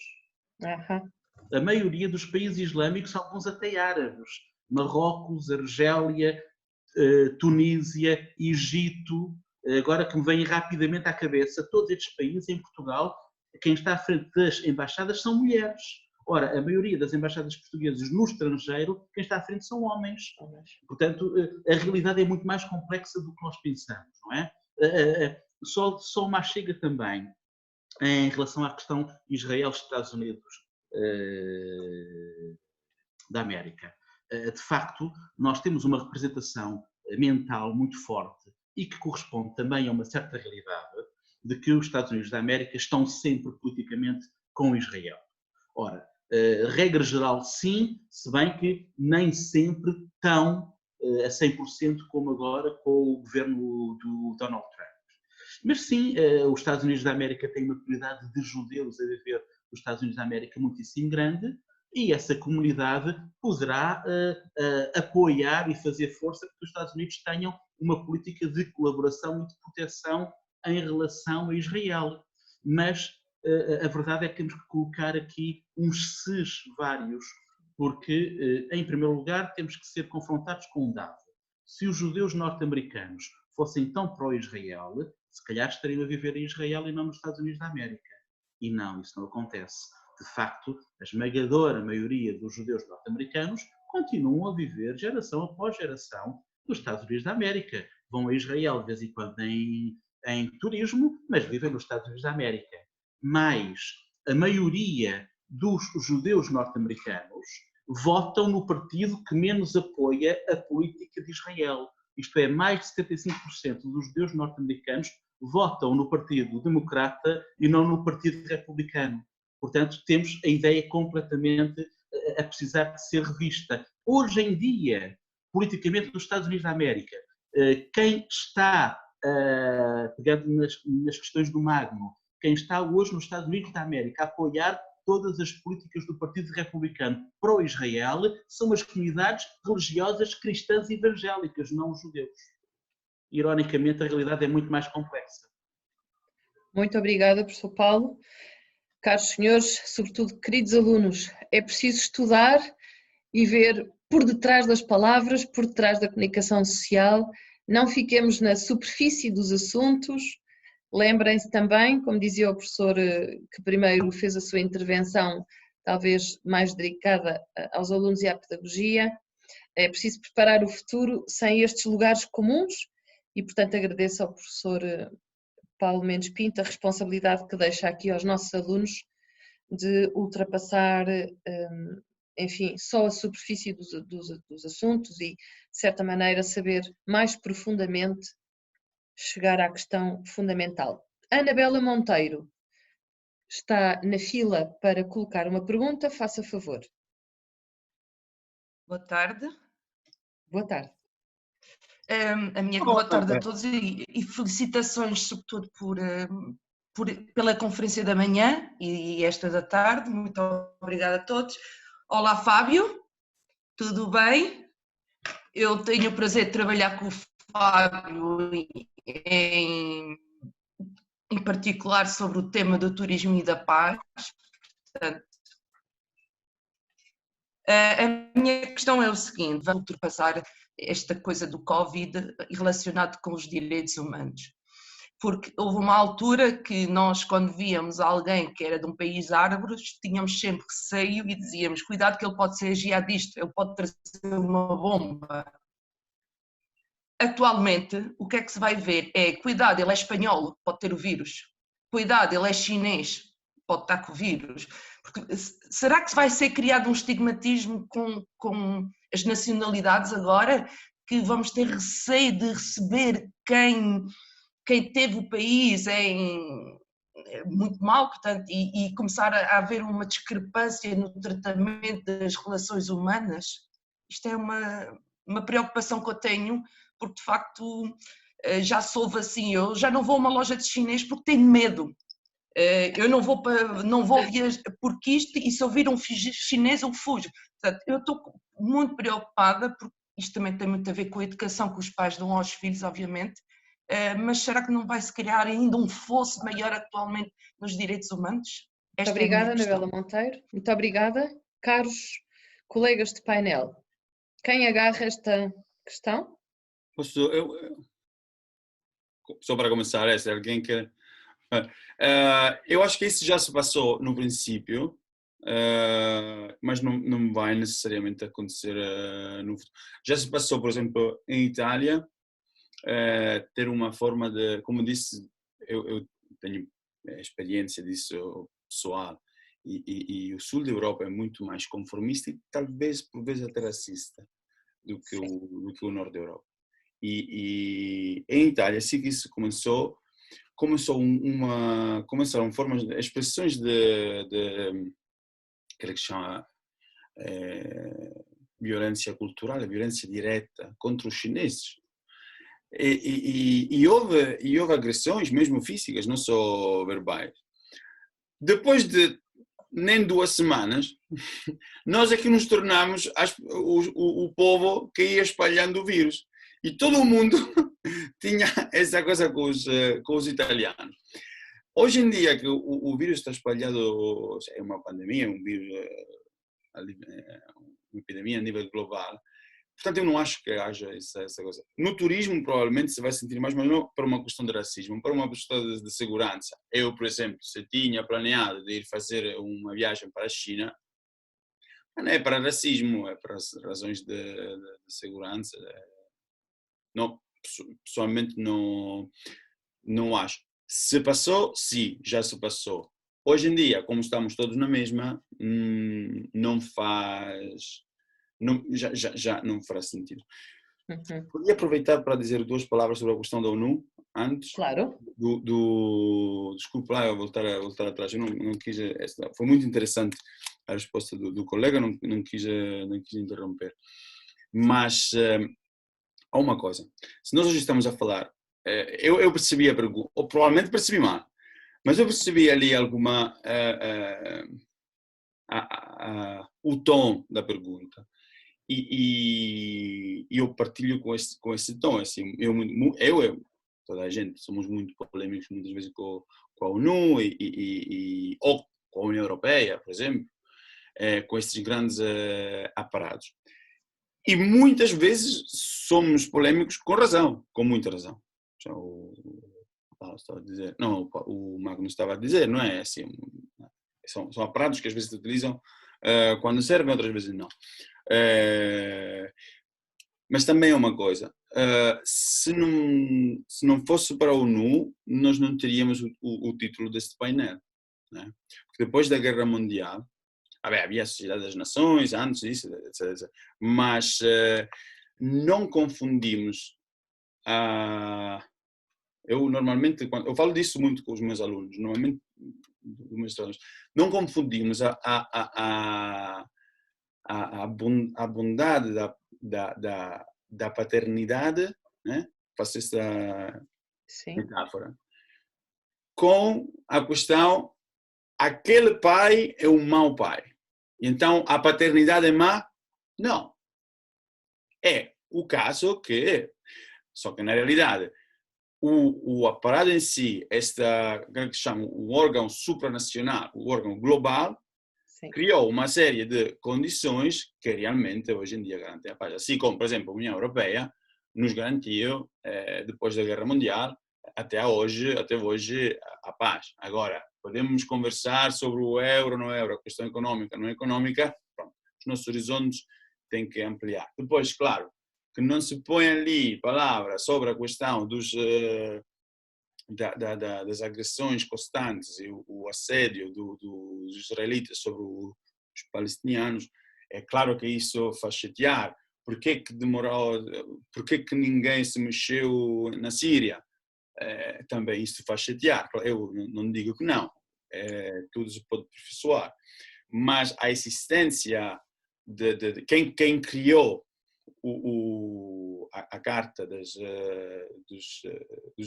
[SPEAKER 4] A maioria dos países islâmicos, alguns até árabes. Marrocos, Argélia, Tunísia, Egito, agora que me vem rapidamente à cabeça, todos estes países em Portugal, quem está à frente das embaixadas são mulheres. Ora, a maioria das embaixadas portuguesas no estrangeiro, quem está à frente são homens. Portanto, a realidade é muito mais complexa do que nós pensamos, não é? Só uma chega também em relação à questão Israel-Estados Unidos da América. De facto, nós temos uma representação mental muito forte e que corresponde também a uma certa realidade de que os Estados Unidos da América estão sempre politicamente com Israel. Ora, regra geral sim, se bem que nem sempre tão a 100% como agora com o governo do Donald Trump. Mas sim, os Estados Unidos da América têm uma comunidade de judeus a viver nos Estados Unidos da América muitíssimo grande e essa comunidade poderá apoiar e fazer força para que os Estados Unidos tenham uma política de colaboração e de proteção em relação a Israel. Mas a verdade é que temos que colocar aqui uns ses vários, porque, em primeiro lugar, temos que ser confrontados com um dado. Se os judeus norte-americanos fossem tão pró-Israel, se calhar estariam a viver em Israel e não nos Estados Unidos da América. E não, isso não acontece. De facto, a esmagadora maioria dos judeus norte-americanos continuam a viver geração após geração nos Estados Unidos da América. Vão a Israel de vez em quando em turismo, mas vivem nos Estados Unidos da América. Mas a maioria dos judeus norte-americanos votam no partido que menos apoia a política de Israel. Isto é, mais de 75% dos judeus norte-americanos votam no Partido Democrata e não no Partido Republicano. Portanto, temos a ideia completamente a precisar de ser revista. Hoje em dia, politicamente nos Estados Unidos da América, quem está, pegando nas questões do Magno, quem está hoje nos Estados Unidos da América a apoiar todas as políticas do Partido Republicano pró-Israel são as comunidades religiosas cristãs evangélicas, não os judeus. Ironicamente, a realidade é muito mais complexa.
[SPEAKER 2] Muito obrigada, professor Paulo. Caros senhores, sobretudo queridos alunos, é preciso estudar e ver por detrás das palavras, por detrás da comunicação social. Não fiquemos na superfície dos assuntos. Lembrem-se também, como dizia o professor que primeiro fez a sua intervenção, talvez mais dedicada aos alunos e à pedagogia, é preciso preparar o futuro sem estes lugares comuns e, portanto, agradeço ao professor Paulo Mendes Pinto a responsabilidade que deixa aqui aos nossos alunos de ultrapassar, enfim, só a superfície dos assuntos e, de certa maneira, saber mais profundamente chegar à questão fundamental. Anabela Monteiro está na fila para colocar uma pergunta, faça favor.
[SPEAKER 10] Boa tarde.
[SPEAKER 2] Boa tarde.
[SPEAKER 10] Boa tarde a todos e felicitações sobretudo pela conferência da manhã e esta da tarde. Muito obrigada a todos. Olá Fábio, tudo bem? Eu tenho o prazer de trabalhar com o Fábio em particular sobre o tema do turismo e da paz. Portanto, a minha questão é o seguinte: vamos ultrapassar esta coisa do Covid relacionado com os direitos humanos. Porque houve uma altura que nós, quando víamos alguém que era de um país árabe, tínhamos sempre receio e dizíamos: cuidado que ele pode ser jihadista, ele pode trazer uma bomba. Atualmente, o que é que se vai ver? É, cuidado, ele é espanhol, pode ter o vírus. Cuidado, ele é chinês, pode estar com o vírus. Porque, será que vai ser criado um estigmatismo com as nacionalidades agora? Que vamos ter receio de receber quem teve o país muito mal, portanto, e começar a haver uma discrepância no tratamento das relações humanas? Isto é uma preocupação que eu tenho, porque de facto já soube assim, eu já não vou a uma loja de chinês porque tenho medo. Eu não vou viajar porque isto, e se eu vir um chinês eu fujo. Portanto, eu estou muito preocupada, porque isto também tem muito a ver com a educação que os pais dão aos filhos, obviamente, mas será que não vai se criar ainda um fosso maior atualmente nos direitos humanos?
[SPEAKER 2] Muito obrigada, Anabela Monteiro. Muito obrigada. Caros colegas de painel, quem agarra esta questão?
[SPEAKER 1] Só para começar, alguém que... eu acho que isso já se passou no princípio, mas não vai necessariamente acontecer no futuro. Já se passou, por exemplo, em Itália, ter uma forma de, como disse, eu tenho experiência disso pessoal, e o sul da Europa é muito mais conformista e talvez por vezes até racista do que o norte da Europa. E em Itália sim que isso começaram formas, expressões de que se chama violência cultural, violência direta contra os chineses. E houve agressões, mesmo físicas, não só verbais. Depois de nem 2 semanas, nós é que nos tornamos o povo que ia espalhando o vírus. E todo o mundo tinha essa coisa com os italianos. Hoje em dia, que o vírus está espalhado, é uma pandemia, um vírus, uma epidemia a nível global. Portanto, eu não acho que haja essa coisa. No turismo, provavelmente, se vai sentir mais, mas não para uma questão de racismo, para uma questão de segurança. Eu, por exemplo, se tinha planeado de ir fazer uma viagem para a China, não é para racismo, é para razões de segurança. Não, pessoalmente não acho. Se passou, sim, já se passou. Hoje em dia, como estamos todos na mesma, não faz... já não fará sentido. Podia aproveitar para dizer 2 palavras sobre a questão da ONU, antes?
[SPEAKER 2] Claro.
[SPEAKER 1] Desculpa lá, eu voltar atrás, eu não quis... Foi muito interessante a resposta do colega, não quis interromper. Mas há uma coisa, se nós hoje estamos a falar, eu percebi a pergunta, ou provavelmente percebi mal, mas eu percebi ali alguma... o tom da pergunta. E eu partilho com esse tom. Assim, toda a gente, somos muito polêmicos muitas vezes com a ONU ou com a União Europeia, por exemplo, com estes grandes aparatos. E muitas vezes somos polêmicos com razão, com muita razão. Já estava a dizer, não, o Magno estava a dizer, não é assim, são aparatos que às vezes se utilizam quando servem, outras vezes não. Mas também é uma coisa, se não fosse para a ONU, nós não teríamos o título deste painel, né? Porque depois da Guerra Mundial, havia a Sociedade das Nações, antes disso, etc. Mas não confundimos eu normalmente, eu falo disso muito com os meus alunos, normalmente, não confundimos a bondade da paternidade, né? Faço esta metáfora, com a questão, aquele pai é um mau pai, então a paternidade é má? Não. É o caso que, só que na realidade, o aparato em si, que chama o órgão supranacional, o órgão global, criou uma série de condições que realmente hoje em dia garantem a paz. Assim como, por exemplo, a União Europeia nos garantiu, depois da Guerra Mundial, até hoje, a paz. Agora, podemos conversar sobre o euro, não euro, a questão econômica, não econômica, pronto, os nossos horizontes têm que ampliar. Depois, claro, que não se põe ali palavras sobre a questão das agressões constantes e o assédio dos israelitas sobre os palestinianos. É claro que isso faz chatear. Por que demorou? Por que ninguém se mexeu na Síria? Também isso faz chatear. Eu não digo que não. Tudo se pode aperfeiçoar. Mas a existência de quem criou a Carta dos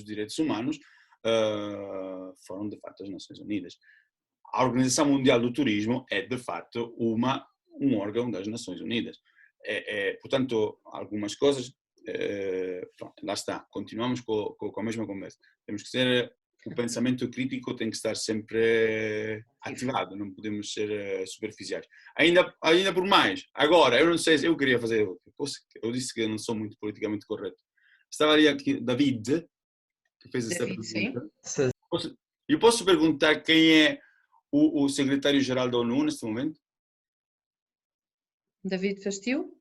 [SPEAKER 1] Direitos Humanos foram, de facto, as Nações Unidas. A Organização Mundial do Turismo é, de facto, um órgão das Nações Unidas. Portanto, algumas coisas, lá está, continuamos com a mesma conversa. Temos que ser, o pensamento crítico tem que estar sempre ativado, não podemos ser superficiais. Ainda por mais, agora, eu não sei se eu queria fazer, eu disse que eu não sou muito politicamente correto. Estava ali aqui, David, que fez esta pergunta.
[SPEAKER 8] Sim.
[SPEAKER 1] Eu posso perguntar quem é o secretário-geral da ONU neste momento?
[SPEAKER 2] David Fastil?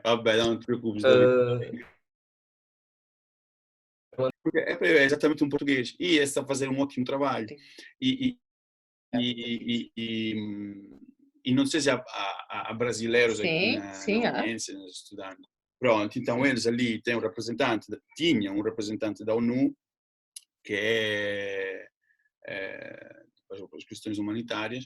[SPEAKER 1] Não te preocupes, David. Porque é exatamente um português e está a fazer um ótimo trabalho. E não sei se há brasileiros aqui na audiência, estudando. Pronto, então eles ali tinham um representante da ONU, que é as questões humanitárias,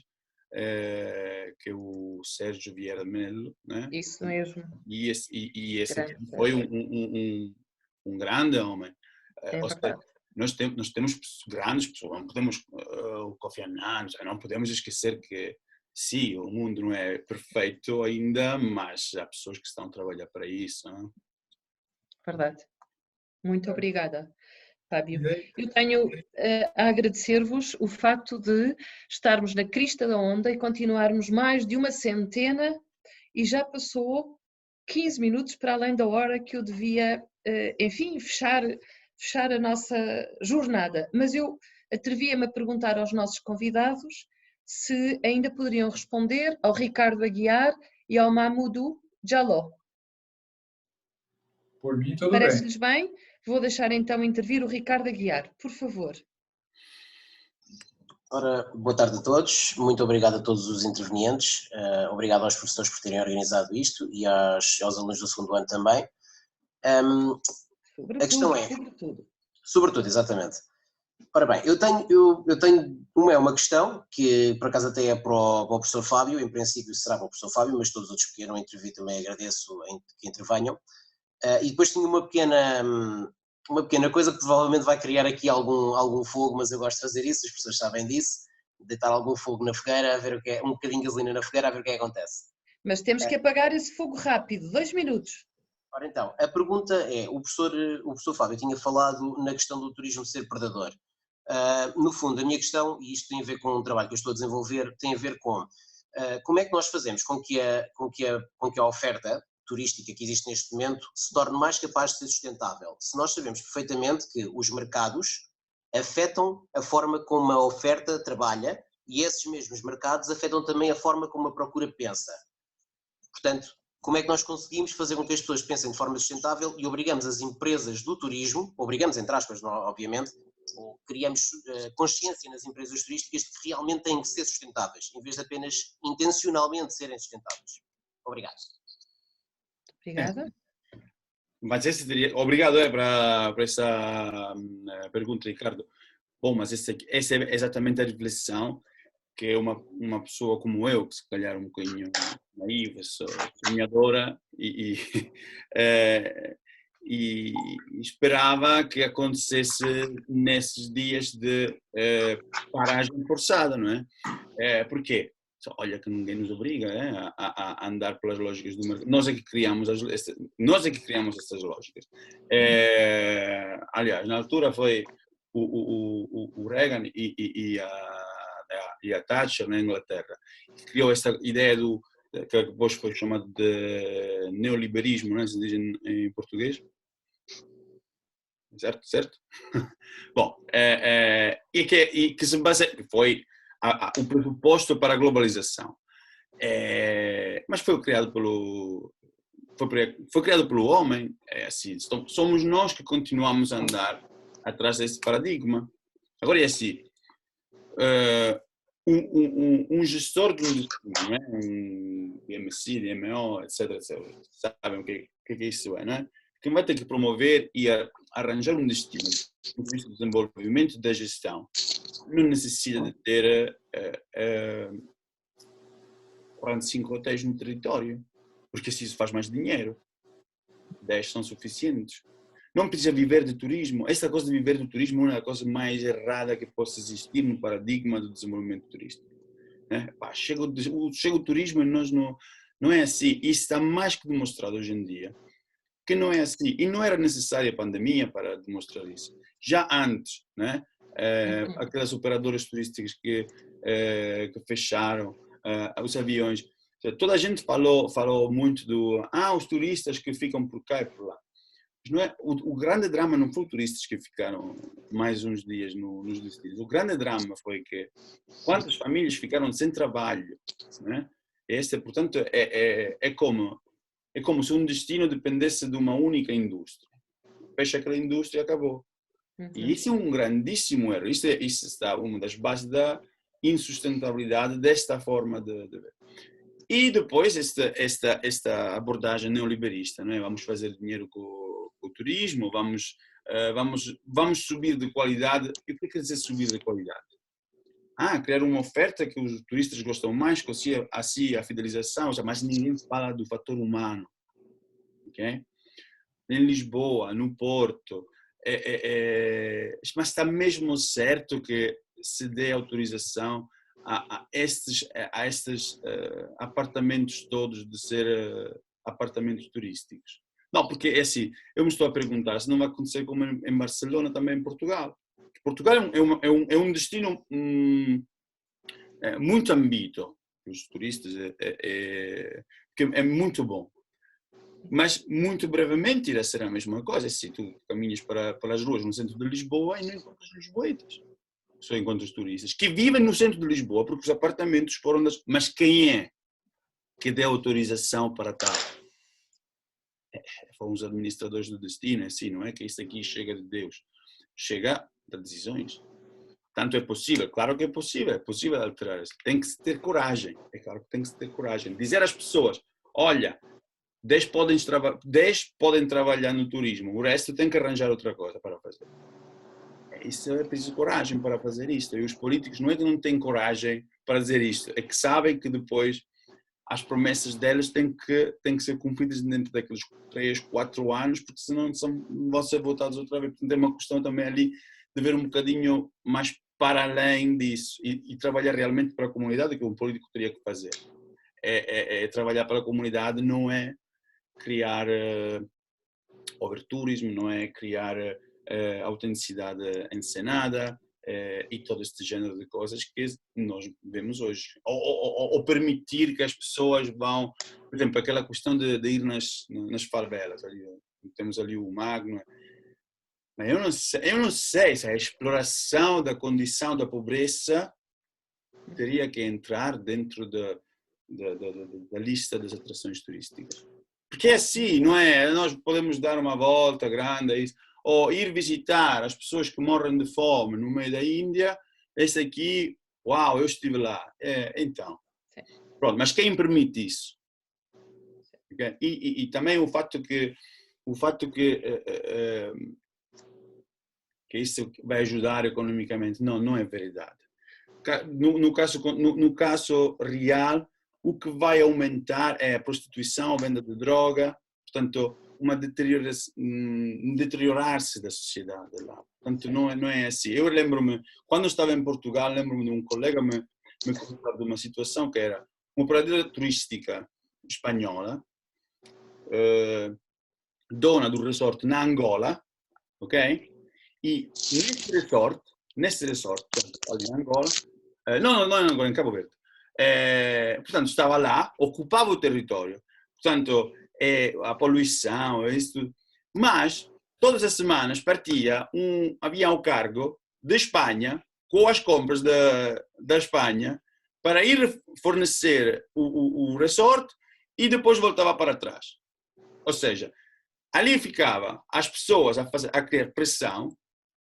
[SPEAKER 1] que é o Sérgio Vieira Melo, né?
[SPEAKER 2] Isso mesmo.
[SPEAKER 1] E esse foi um grande homem. Nós temos grandes pessoas, não podemos, o Kofi Annan, não podemos esquecer que, sim, o mundo não é perfeito ainda, mas há pessoas que estão a trabalhar para isso. Não?
[SPEAKER 2] Verdade. Muito obrigada, Fábio. Eu tenho a agradecer-vos o facto de estarmos na crista da onda e continuarmos mais de uma centena e já passou 15 minutos para além da hora que eu devia, enfim, fechar a nossa jornada. Mas eu atrevia-me a perguntar aos nossos convidados se ainda poderiam responder ao Ricardo Aguiar e ao Mahmoudou Jaló.
[SPEAKER 3] Por mim, tudo
[SPEAKER 2] Parece-lhes bem? Vou deixar então intervir o Ricardo Aguiar, por favor.
[SPEAKER 11] Ora, boa tarde a todos, muito obrigado a todos os intervenientes, obrigado aos professores por terem organizado isto e aos alunos do segundo ano também. A questão é... Sobretudo, exatamente. Ora bem, eu tenho uma questão que por acaso até é para o professor Fábio, em princípio será para o professor Fábio, mas todos os outros que queiram intervir também agradeço que intervenham. E depois tinha uma pequena coisa que provavelmente vai criar aqui algum fogo, mas eu gosto de fazer isso, as pessoas sabem disso, deitar algum fogo na fogueira, a ver um bocadinho de gasolina na fogueira, a ver o que é que acontece.
[SPEAKER 2] Mas temos que apagar esse fogo rápido, 2 minutos.
[SPEAKER 11] Ora então, a pergunta é, o professor Fábio tinha falado na questão do turismo ser predador. No fundo, a minha questão, e isto tem a ver com um trabalho que eu estou a desenvolver, tem a ver com como é que nós fazemos com que a oferta turística que existe neste momento se torne mais capaz de ser sustentável. Se nós sabemos perfeitamente que os mercados afetam a forma como a oferta trabalha e esses mesmos mercados afetam também a forma como a procura pensa. Portanto, como é que nós conseguimos fazer com que as pessoas pensem de forma sustentável e obrigamos as empresas do turismo, obrigamos entre aspas, não, obviamente, ou criamos consciência nas empresas turísticas de que realmente têm que ser sustentáveis, em vez de apenas intencionalmente serem sustentáveis. Obrigado.
[SPEAKER 2] Obrigada.
[SPEAKER 1] Mas obrigado para essa pergunta, Ricardo. Bom, mas essa é exatamente a reflexão que uma pessoa como eu, que se calhar um bocadinho naiva, sonhadora, e esperava que acontecesse nesses dias de paragem forçada, não é? Porque, olha que ninguém nos obriga a andar pelas lógicas do mercado. Nós é que criamos essas lógicas. Aliás, na altura foi o Reagan e a Thatcher na Inglaterra, que criou esta ideia que depois foi chamado de neoliberismo, não é? Se diz em português. Certo? Bom, e que se baseia, foi o pressuposto para a globalização. Mas foi criado pelo homem, assim, somos nós que continuamos a andar atrás desse paradigma. Agora é assim, um gestor de um destino, não é? Um DMC, DMO, etc, sabem o que é isso, não é? Quem vai ter que promover e arranjar um destino do ponto de vista do desenvolvimento da gestão não necessita de ter 45 hotéis no território, porque assim se faz mais dinheiro. 10 são suficientes. Não precisa viver de turismo. Esta coisa de viver do turismo é uma das coisas mais errada que possa existir no paradigma do desenvolvimento turístico. Né? Chega o turismo e nós não é assim. Isso está mais que demonstrado hoje em dia, que não é assim. E não era necessária a pandemia para demonstrar isso. Já antes, né? Aquelas operadoras turísticas que fecharam, os aviões. Toda a gente falou muito os turistas que ficam por cá e por lá. Não é, o grande drama não foi os turistas que ficaram mais uns dias nos destinos. O grande drama foi que quantas famílias ficaram sem trabalho. Né? Portanto, é como se um destino dependesse de uma única indústria. Fecha aquela indústria e acabou. E isso é um grandíssimo erro. Isso está uma das bases da insustentabilidade desta forma de ver. E depois esta abordagem neoliberista, não é? Vamos fazer dinheiro com o turismo, vamos subir de qualidade. E o que quer dizer subir de qualidade? Criar uma oferta que os turistas gostam mais, que assim a fidelização, mas ninguém fala do fator humano. Okay? Em Lisboa, no Porto, mas está mesmo certo que se dê autorização a estes apartamentos todos de ser apartamentos turísticos. Não, porque é assim, eu me estou a perguntar se não vai acontecer como em Barcelona, também em Portugal. Portugal é um destino muito ambito os turistas, que é muito bom. Mas muito brevemente irá ser a mesma coisa. Se tu caminhas pelas ruas no centro de Lisboa e não encontras lisboetas. Só encontras turistas que vivem no centro de Lisboa porque os apartamentos foram Mas quem é que deu autorização para tal? Foram os administradores do destino, assim, não é? Que isso aqui chega de Deus. Chega das decisões. Tanto é possível, claro que é possível alterar isso. Tem que se ter coragem, é claro que tem que se ter coragem. Dizer às pessoas, olha, 10 podem trabalhar no turismo, o resto tem que arranjar outra coisa para fazer. Isso é preciso coragem para fazer isto. E os políticos não é que não têm coragem para dizer isto, é que sabem que depois as promessas deles têm que ser cumpridas dentro daqueles 3, 4 anos, porque senão vão ser votados outra vez. Portanto, é uma questão também ali de ver um bocadinho mais para além disso e trabalhar realmente para a comunidade, que um político teria que fazer. É trabalhar para a comunidade, não é criar overturismo, não é criar autenticidade encenada e todo este género de coisas que nós vemos hoje. Ou permitir que as pessoas vão, por exemplo, aquela questão de ir nas favelas, ali, temos ali o Magno, mas eu não sei se a exploração da condição da pobreza teria que entrar dentro da lista das atrações turísticas. Porque é assim, não é? Nós podemos dar uma volta grande a isso, ou ir visitar as pessoas que morrem de fome no meio da Índia. Esse aqui, uau, eu estive lá. Então, pronto, mas quem permite isso? Okay? E também o fato que isso vai ajudar economicamente, não é verdade. No caso real, o que vai aumentar é a prostituição, a venda de droga, portanto, deteriorar-se da sociedade lá. Portanto, não é assim. Eu lembro-me, quando eu estava em Portugal, lembro-me de um colega me contar de uma situação que era uma operadora turística espanhola, dona do resort na Angola, ok? E nesse resort, ali em Angola, não, em Cabo Verde. Portanto, estava lá, ocupava o território. Portanto, a poluição, isso, mas todas as semanas partia um avião cargo de Espanha com as compras da Espanha para ir fornecer o resort e depois voltava para trás. Ou seja, ali ficava as pessoas a criar pressão,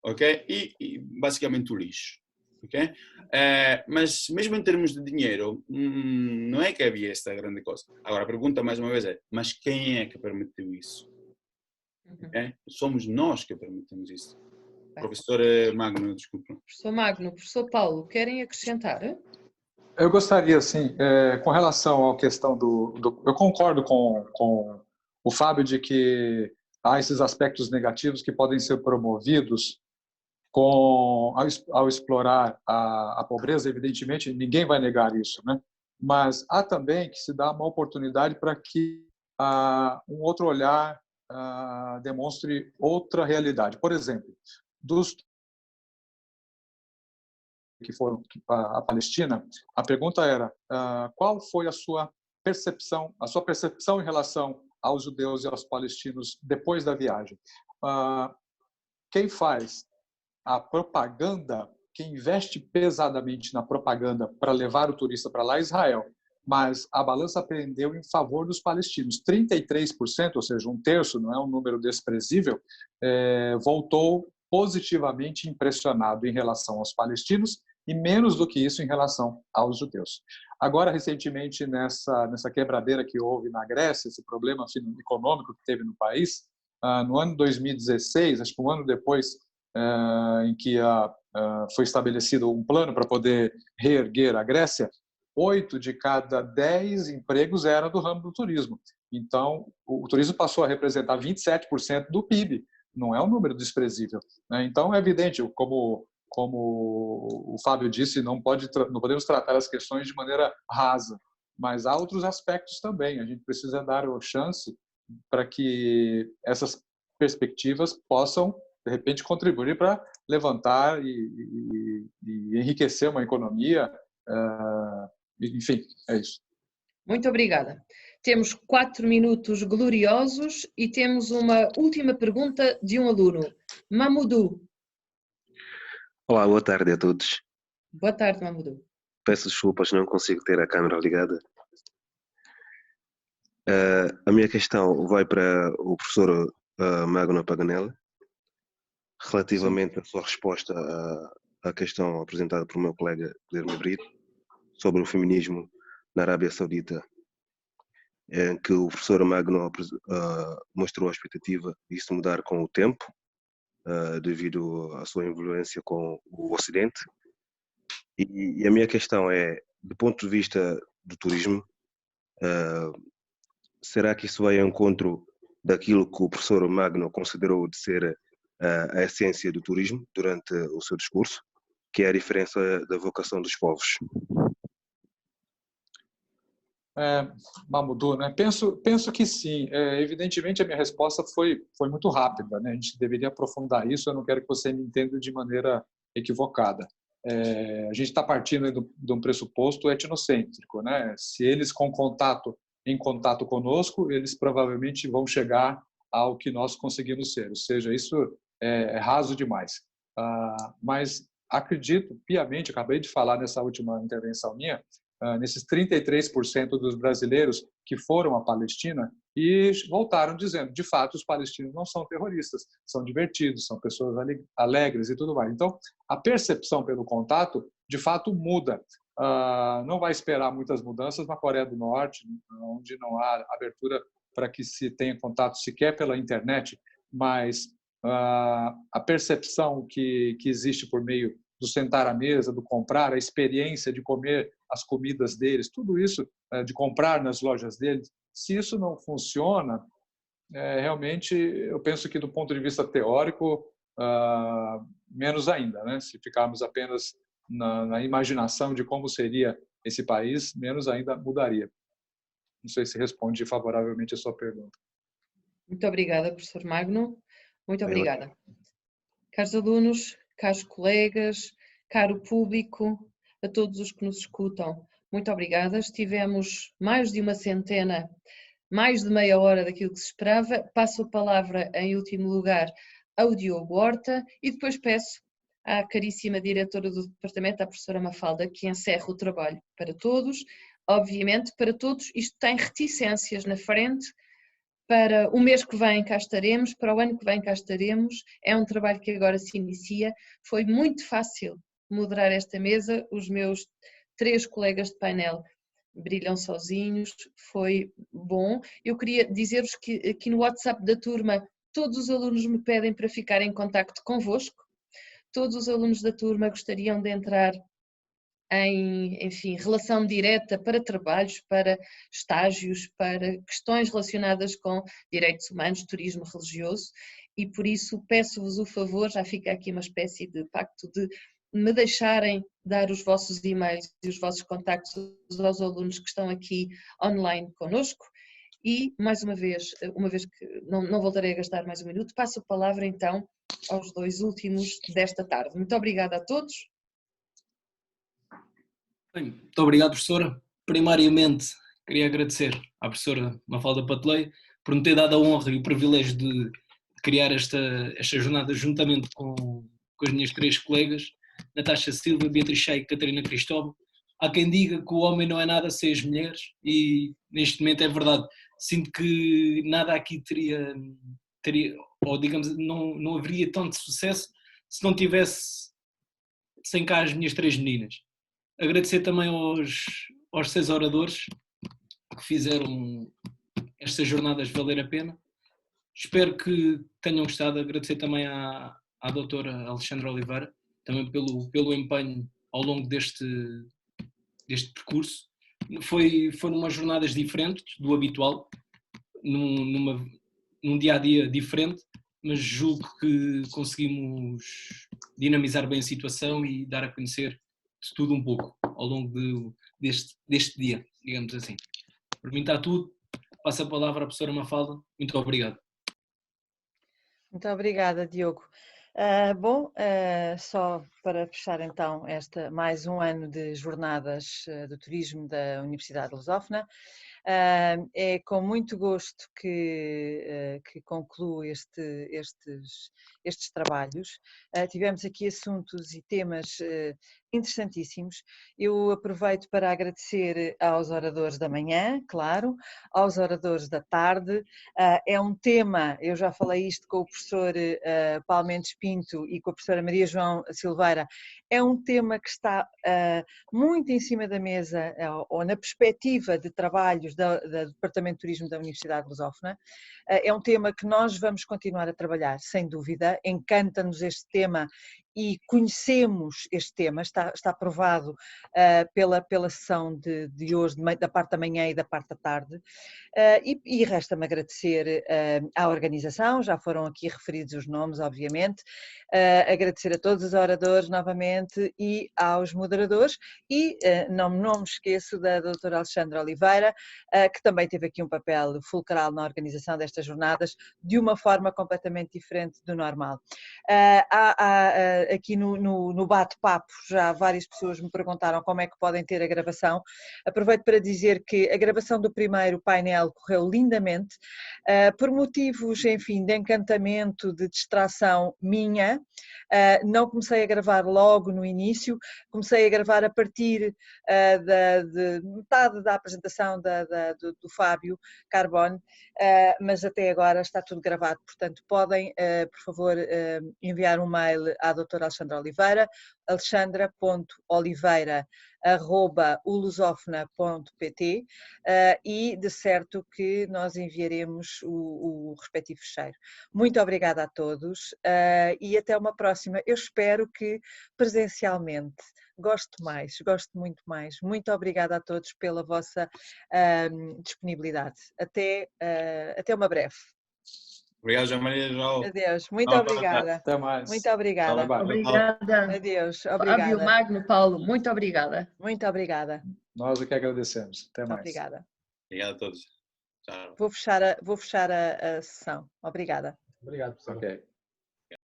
[SPEAKER 1] ok? E basicamente o lixo. Okay? Mas mesmo em termos de dinheiro, não é que havia esta grande coisa. Agora, a pergunta mais uma vez é, mas quem é que permitiu isso? Okay? Somos nós que permitimos isso. Professor Magno, desculpa.
[SPEAKER 2] Professor Magno, professor Paulo, querem acrescentar?
[SPEAKER 3] Eu gostaria, sim, com relação à questão eu concordo com o Fábio de que há esses aspectos negativos que podem ser promovidos ao explorar a pobreza. Evidentemente, ninguém vai negar isso, né? Mas há também que se dá uma oportunidade para que um outro olhar demonstre outra realidade. Por exemplo, dos que foram à Palestina, a pergunta era qual foi a sua percepção em relação aos judeus e aos palestinos depois da viagem. Quem faz a propaganda, quem investe pesadamente na propaganda para levar o turista para lá é Israel, mas a balança pendeu em favor dos palestinos. 33%, ou seja, um terço, não é um número desprezível, voltou positivamente impressionado em relação aos palestinos e menos do que isso em relação aos judeus. Agora, recentemente, nessa quebradeira que houve na Grécia, esse problema econômico que teve no país, no ano 2016, acho que um ano depois em que foi estabelecido um plano para poder reerguer a Grécia, 8 de cada 10 empregos eram do ramo do turismo. Então, o turismo passou a representar 27% do PIB. Não é um número desprezível, né? Então, é evidente, como o Fábio disse, não podemos tratar as questões de maneira rasa, mas há outros aspectos também. A gente precisa dar a chance para que essas perspectivas possam, de repente, contribuir para levantar e enriquecer uma economia. Enfim, é isso.
[SPEAKER 2] Muito obrigada. Temos 4 minutos gloriosos e temos uma última pergunta de um aluno. Mamoudou.
[SPEAKER 12] Olá, boa tarde a todos.
[SPEAKER 2] Boa tarde, Mamoudou.
[SPEAKER 12] Peço desculpas, não consigo ter a câmera ligada. A minha questão vai para o professor Magno Paganella, relativamente à sua resposta à questão apresentada por meu colega Guilherme Brito sobre o feminismo na Arábia Saudita. em que o professor Magno mostrou a expectativa de isso mudar com o tempo, devido à sua influência com o Ocidente. E a minha questão é, do ponto de vista do turismo, será que isso vai ao encontro daquilo que o professor Magno considerou de ser a essência do turismo durante o seu discurso, que é a diferença da vocação dos povos?
[SPEAKER 3] Mamudu, né? Penso que sim. Evidentemente, a minha resposta foi muito rápida, né? A gente deveria aprofundar isso. Eu não quero que você me entenda de maneira equivocada. A gente está partindo de um pressuposto etnocêntrico, né? Se eles em contato conosco, eles provavelmente vão chegar ao que nós conseguimos ser. Ou seja, isso é raso demais. Mas acredito piamente, acabei de falar nessa última intervenção minha, nesses 33% dos brasileiros que foram à Palestina e voltaram dizendo, de fato, os palestinos não são terroristas, são divertidos, são pessoas alegres e tudo mais. Então, a percepção pelo contato, de fato, muda. Não vai esperar muitas mudanças na Coreia do Norte, onde não há abertura para que se tenha contato sequer pela internet, mas a percepção que existe por meio do sentar à mesa, do comprar, a experiência de comer as comidas deles, tudo isso, de comprar nas lojas deles, se isso não funciona, realmente eu penso que do ponto de vista teórico, menos ainda, né? Se ficarmos apenas na imaginação de como seria esse país, menos ainda mudaria. Não sei se responde favoravelmente a sua pergunta.
[SPEAKER 2] Muito obrigada, professor Magno. Muito obrigada. Caros alunos, caros colegas, caro público, a todos os que nos escutam, muito obrigada. Tivemos mais de uma centena, mais de meia hora daquilo que se esperava. Passo a palavra, em último lugar, ao Diogo Horta e depois peço à caríssima diretora do departamento, a professora Mafalda, que encerre o trabalho para todos. Obviamente, para todos, isto tem reticências na frente. Para o mês que vem cá estaremos, para o ano que vem cá estaremos. É um trabalho que agora se inicia. Foi muito fácil moderar esta mesa. Os meus 3 colegas de painel brilham sozinhos. Foi bom. Eu queria dizer-vos que aqui no WhatsApp da turma todos os alunos me pedem para ficar em contacto convosco. Todos os alunos da turma gostariam de entrar em, enfim, relação direta para trabalhos, para estágios, para questões relacionadas com direitos humanos, turismo religioso, e por isso peço-vos o favor, já fica aqui uma espécie de pacto, de me deixarem dar os vossos e-mails e os vossos contactos aos alunos que estão aqui online connosco. E, mais uma vez que não voltarei a gastar mais um minuto, passo a palavra então aos 2 últimos desta tarde. Muito obrigada a todos.
[SPEAKER 13] Bem, muito obrigado, professora. Primariamente, queria agradecer à professora Mafalda Patelei por me ter dado a honra e o privilégio de criar esta jornada juntamente com as minhas 3 colegas, Natasha Silva, Beatriz Chay e Catarina Cristóvão. Há quem diga que o homem não é nada sem as mulheres e neste momento é verdade. Sinto que nada aqui teria ou digamos, não haveria tanto sucesso se não tivesse sem cá as minhas 3 meninas. Agradecer também aos 6 oradores que fizeram estas jornadas valer a pena. Espero que tenham gostado. Agradecer também à doutora Alexandra Oliveira, também pelo empenho ao longo deste percurso. Foram umas jornadas diferentes do habitual, num dia-a-dia diferente, mas julgo que conseguimos dinamizar bem a situação e dar a conhecer de tudo um pouco ao longo deste dia, digamos assim. Por mim está tudo. Passo a palavra à professora Mafalda. Muito obrigado.
[SPEAKER 14] Muito obrigada, Diogo. Só para fechar então mais um ano de jornadas do turismo da Universidade Lusófona, é com muito gosto que concluo estes trabalhos. Tivemos aqui assuntos e temas interessantíssimos. Eu aproveito para agradecer aos oradores da manhã, claro, aos oradores da tarde. É um tema, eu já falei isto com o professor Paulo Mendes Pinto e com a professora Maria João Silveira, é um tema que está muito em cima da mesa, ou na perspectiva de trabalhos do Departamento de Turismo da Universidade Lusófona. É um tema que nós vamos continuar a trabalhar, sem dúvida. Encanta-nos este tema e conhecemos este tema, está aprovado pela sessão de hoje, da parte da manhã e da parte da tarde, e resta-me agradecer à organização, já foram aqui referidos os nomes, obviamente, agradecer a todos os oradores novamente e aos moderadores, e não me esqueço da doutora Alexandra Oliveira, que também teve aqui um papel fulcral na organização destas jornadas, de uma forma completamente diferente do normal. Aqui no bate-papo já várias pessoas me perguntaram como é que podem ter a gravação. Aproveito para dizer que a gravação do primeiro painel correu lindamente, por motivos, enfim, de encantamento, de distração minha. Não comecei a gravar logo no início, comecei a gravar a partir de metade da apresentação do Fábio Carbone, mas até agora está tudo gravado, portanto podem, por favor, enviar um mail à doutora Alexandra Oliveira, alexandra.oliveira@ulusofna.pt, e de certo que nós enviaremos o respectivo fecheiro. Muito obrigada a todos e até uma próxima. Eu espero que presencialmente. Gosto muito mais. Muito obrigada a todos pela vossa disponibilidade. Até uma breve.
[SPEAKER 1] Obrigado, João Maria.
[SPEAKER 14] Adeus, muito obrigada.
[SPEAKER 3] Até mais.
[SPEAKER 14] Muito obrigada.
[SPEAKER 2] Obrigada.
[SPEAKER 14] Adeus,
[SPEAKER 2] Fábio,
[SPEAKER 14] obrigada.
[SPEAKER 2] Magno, Paulo, muito obrigada.
[SPEAKER 14] Muito obrigada.
[SPEAKER 3] Nós é que agradecemos. Até mais.
[SPEAKER 14] Obrigada.
[SPEAKER 1] Obrigado a todos. Tchau.
[SPEAKER 14] Vou fechar a sessão. Obrigada.
[SPEAKER 9] Obrigado, professor.
[SPEAKER 3] Ok.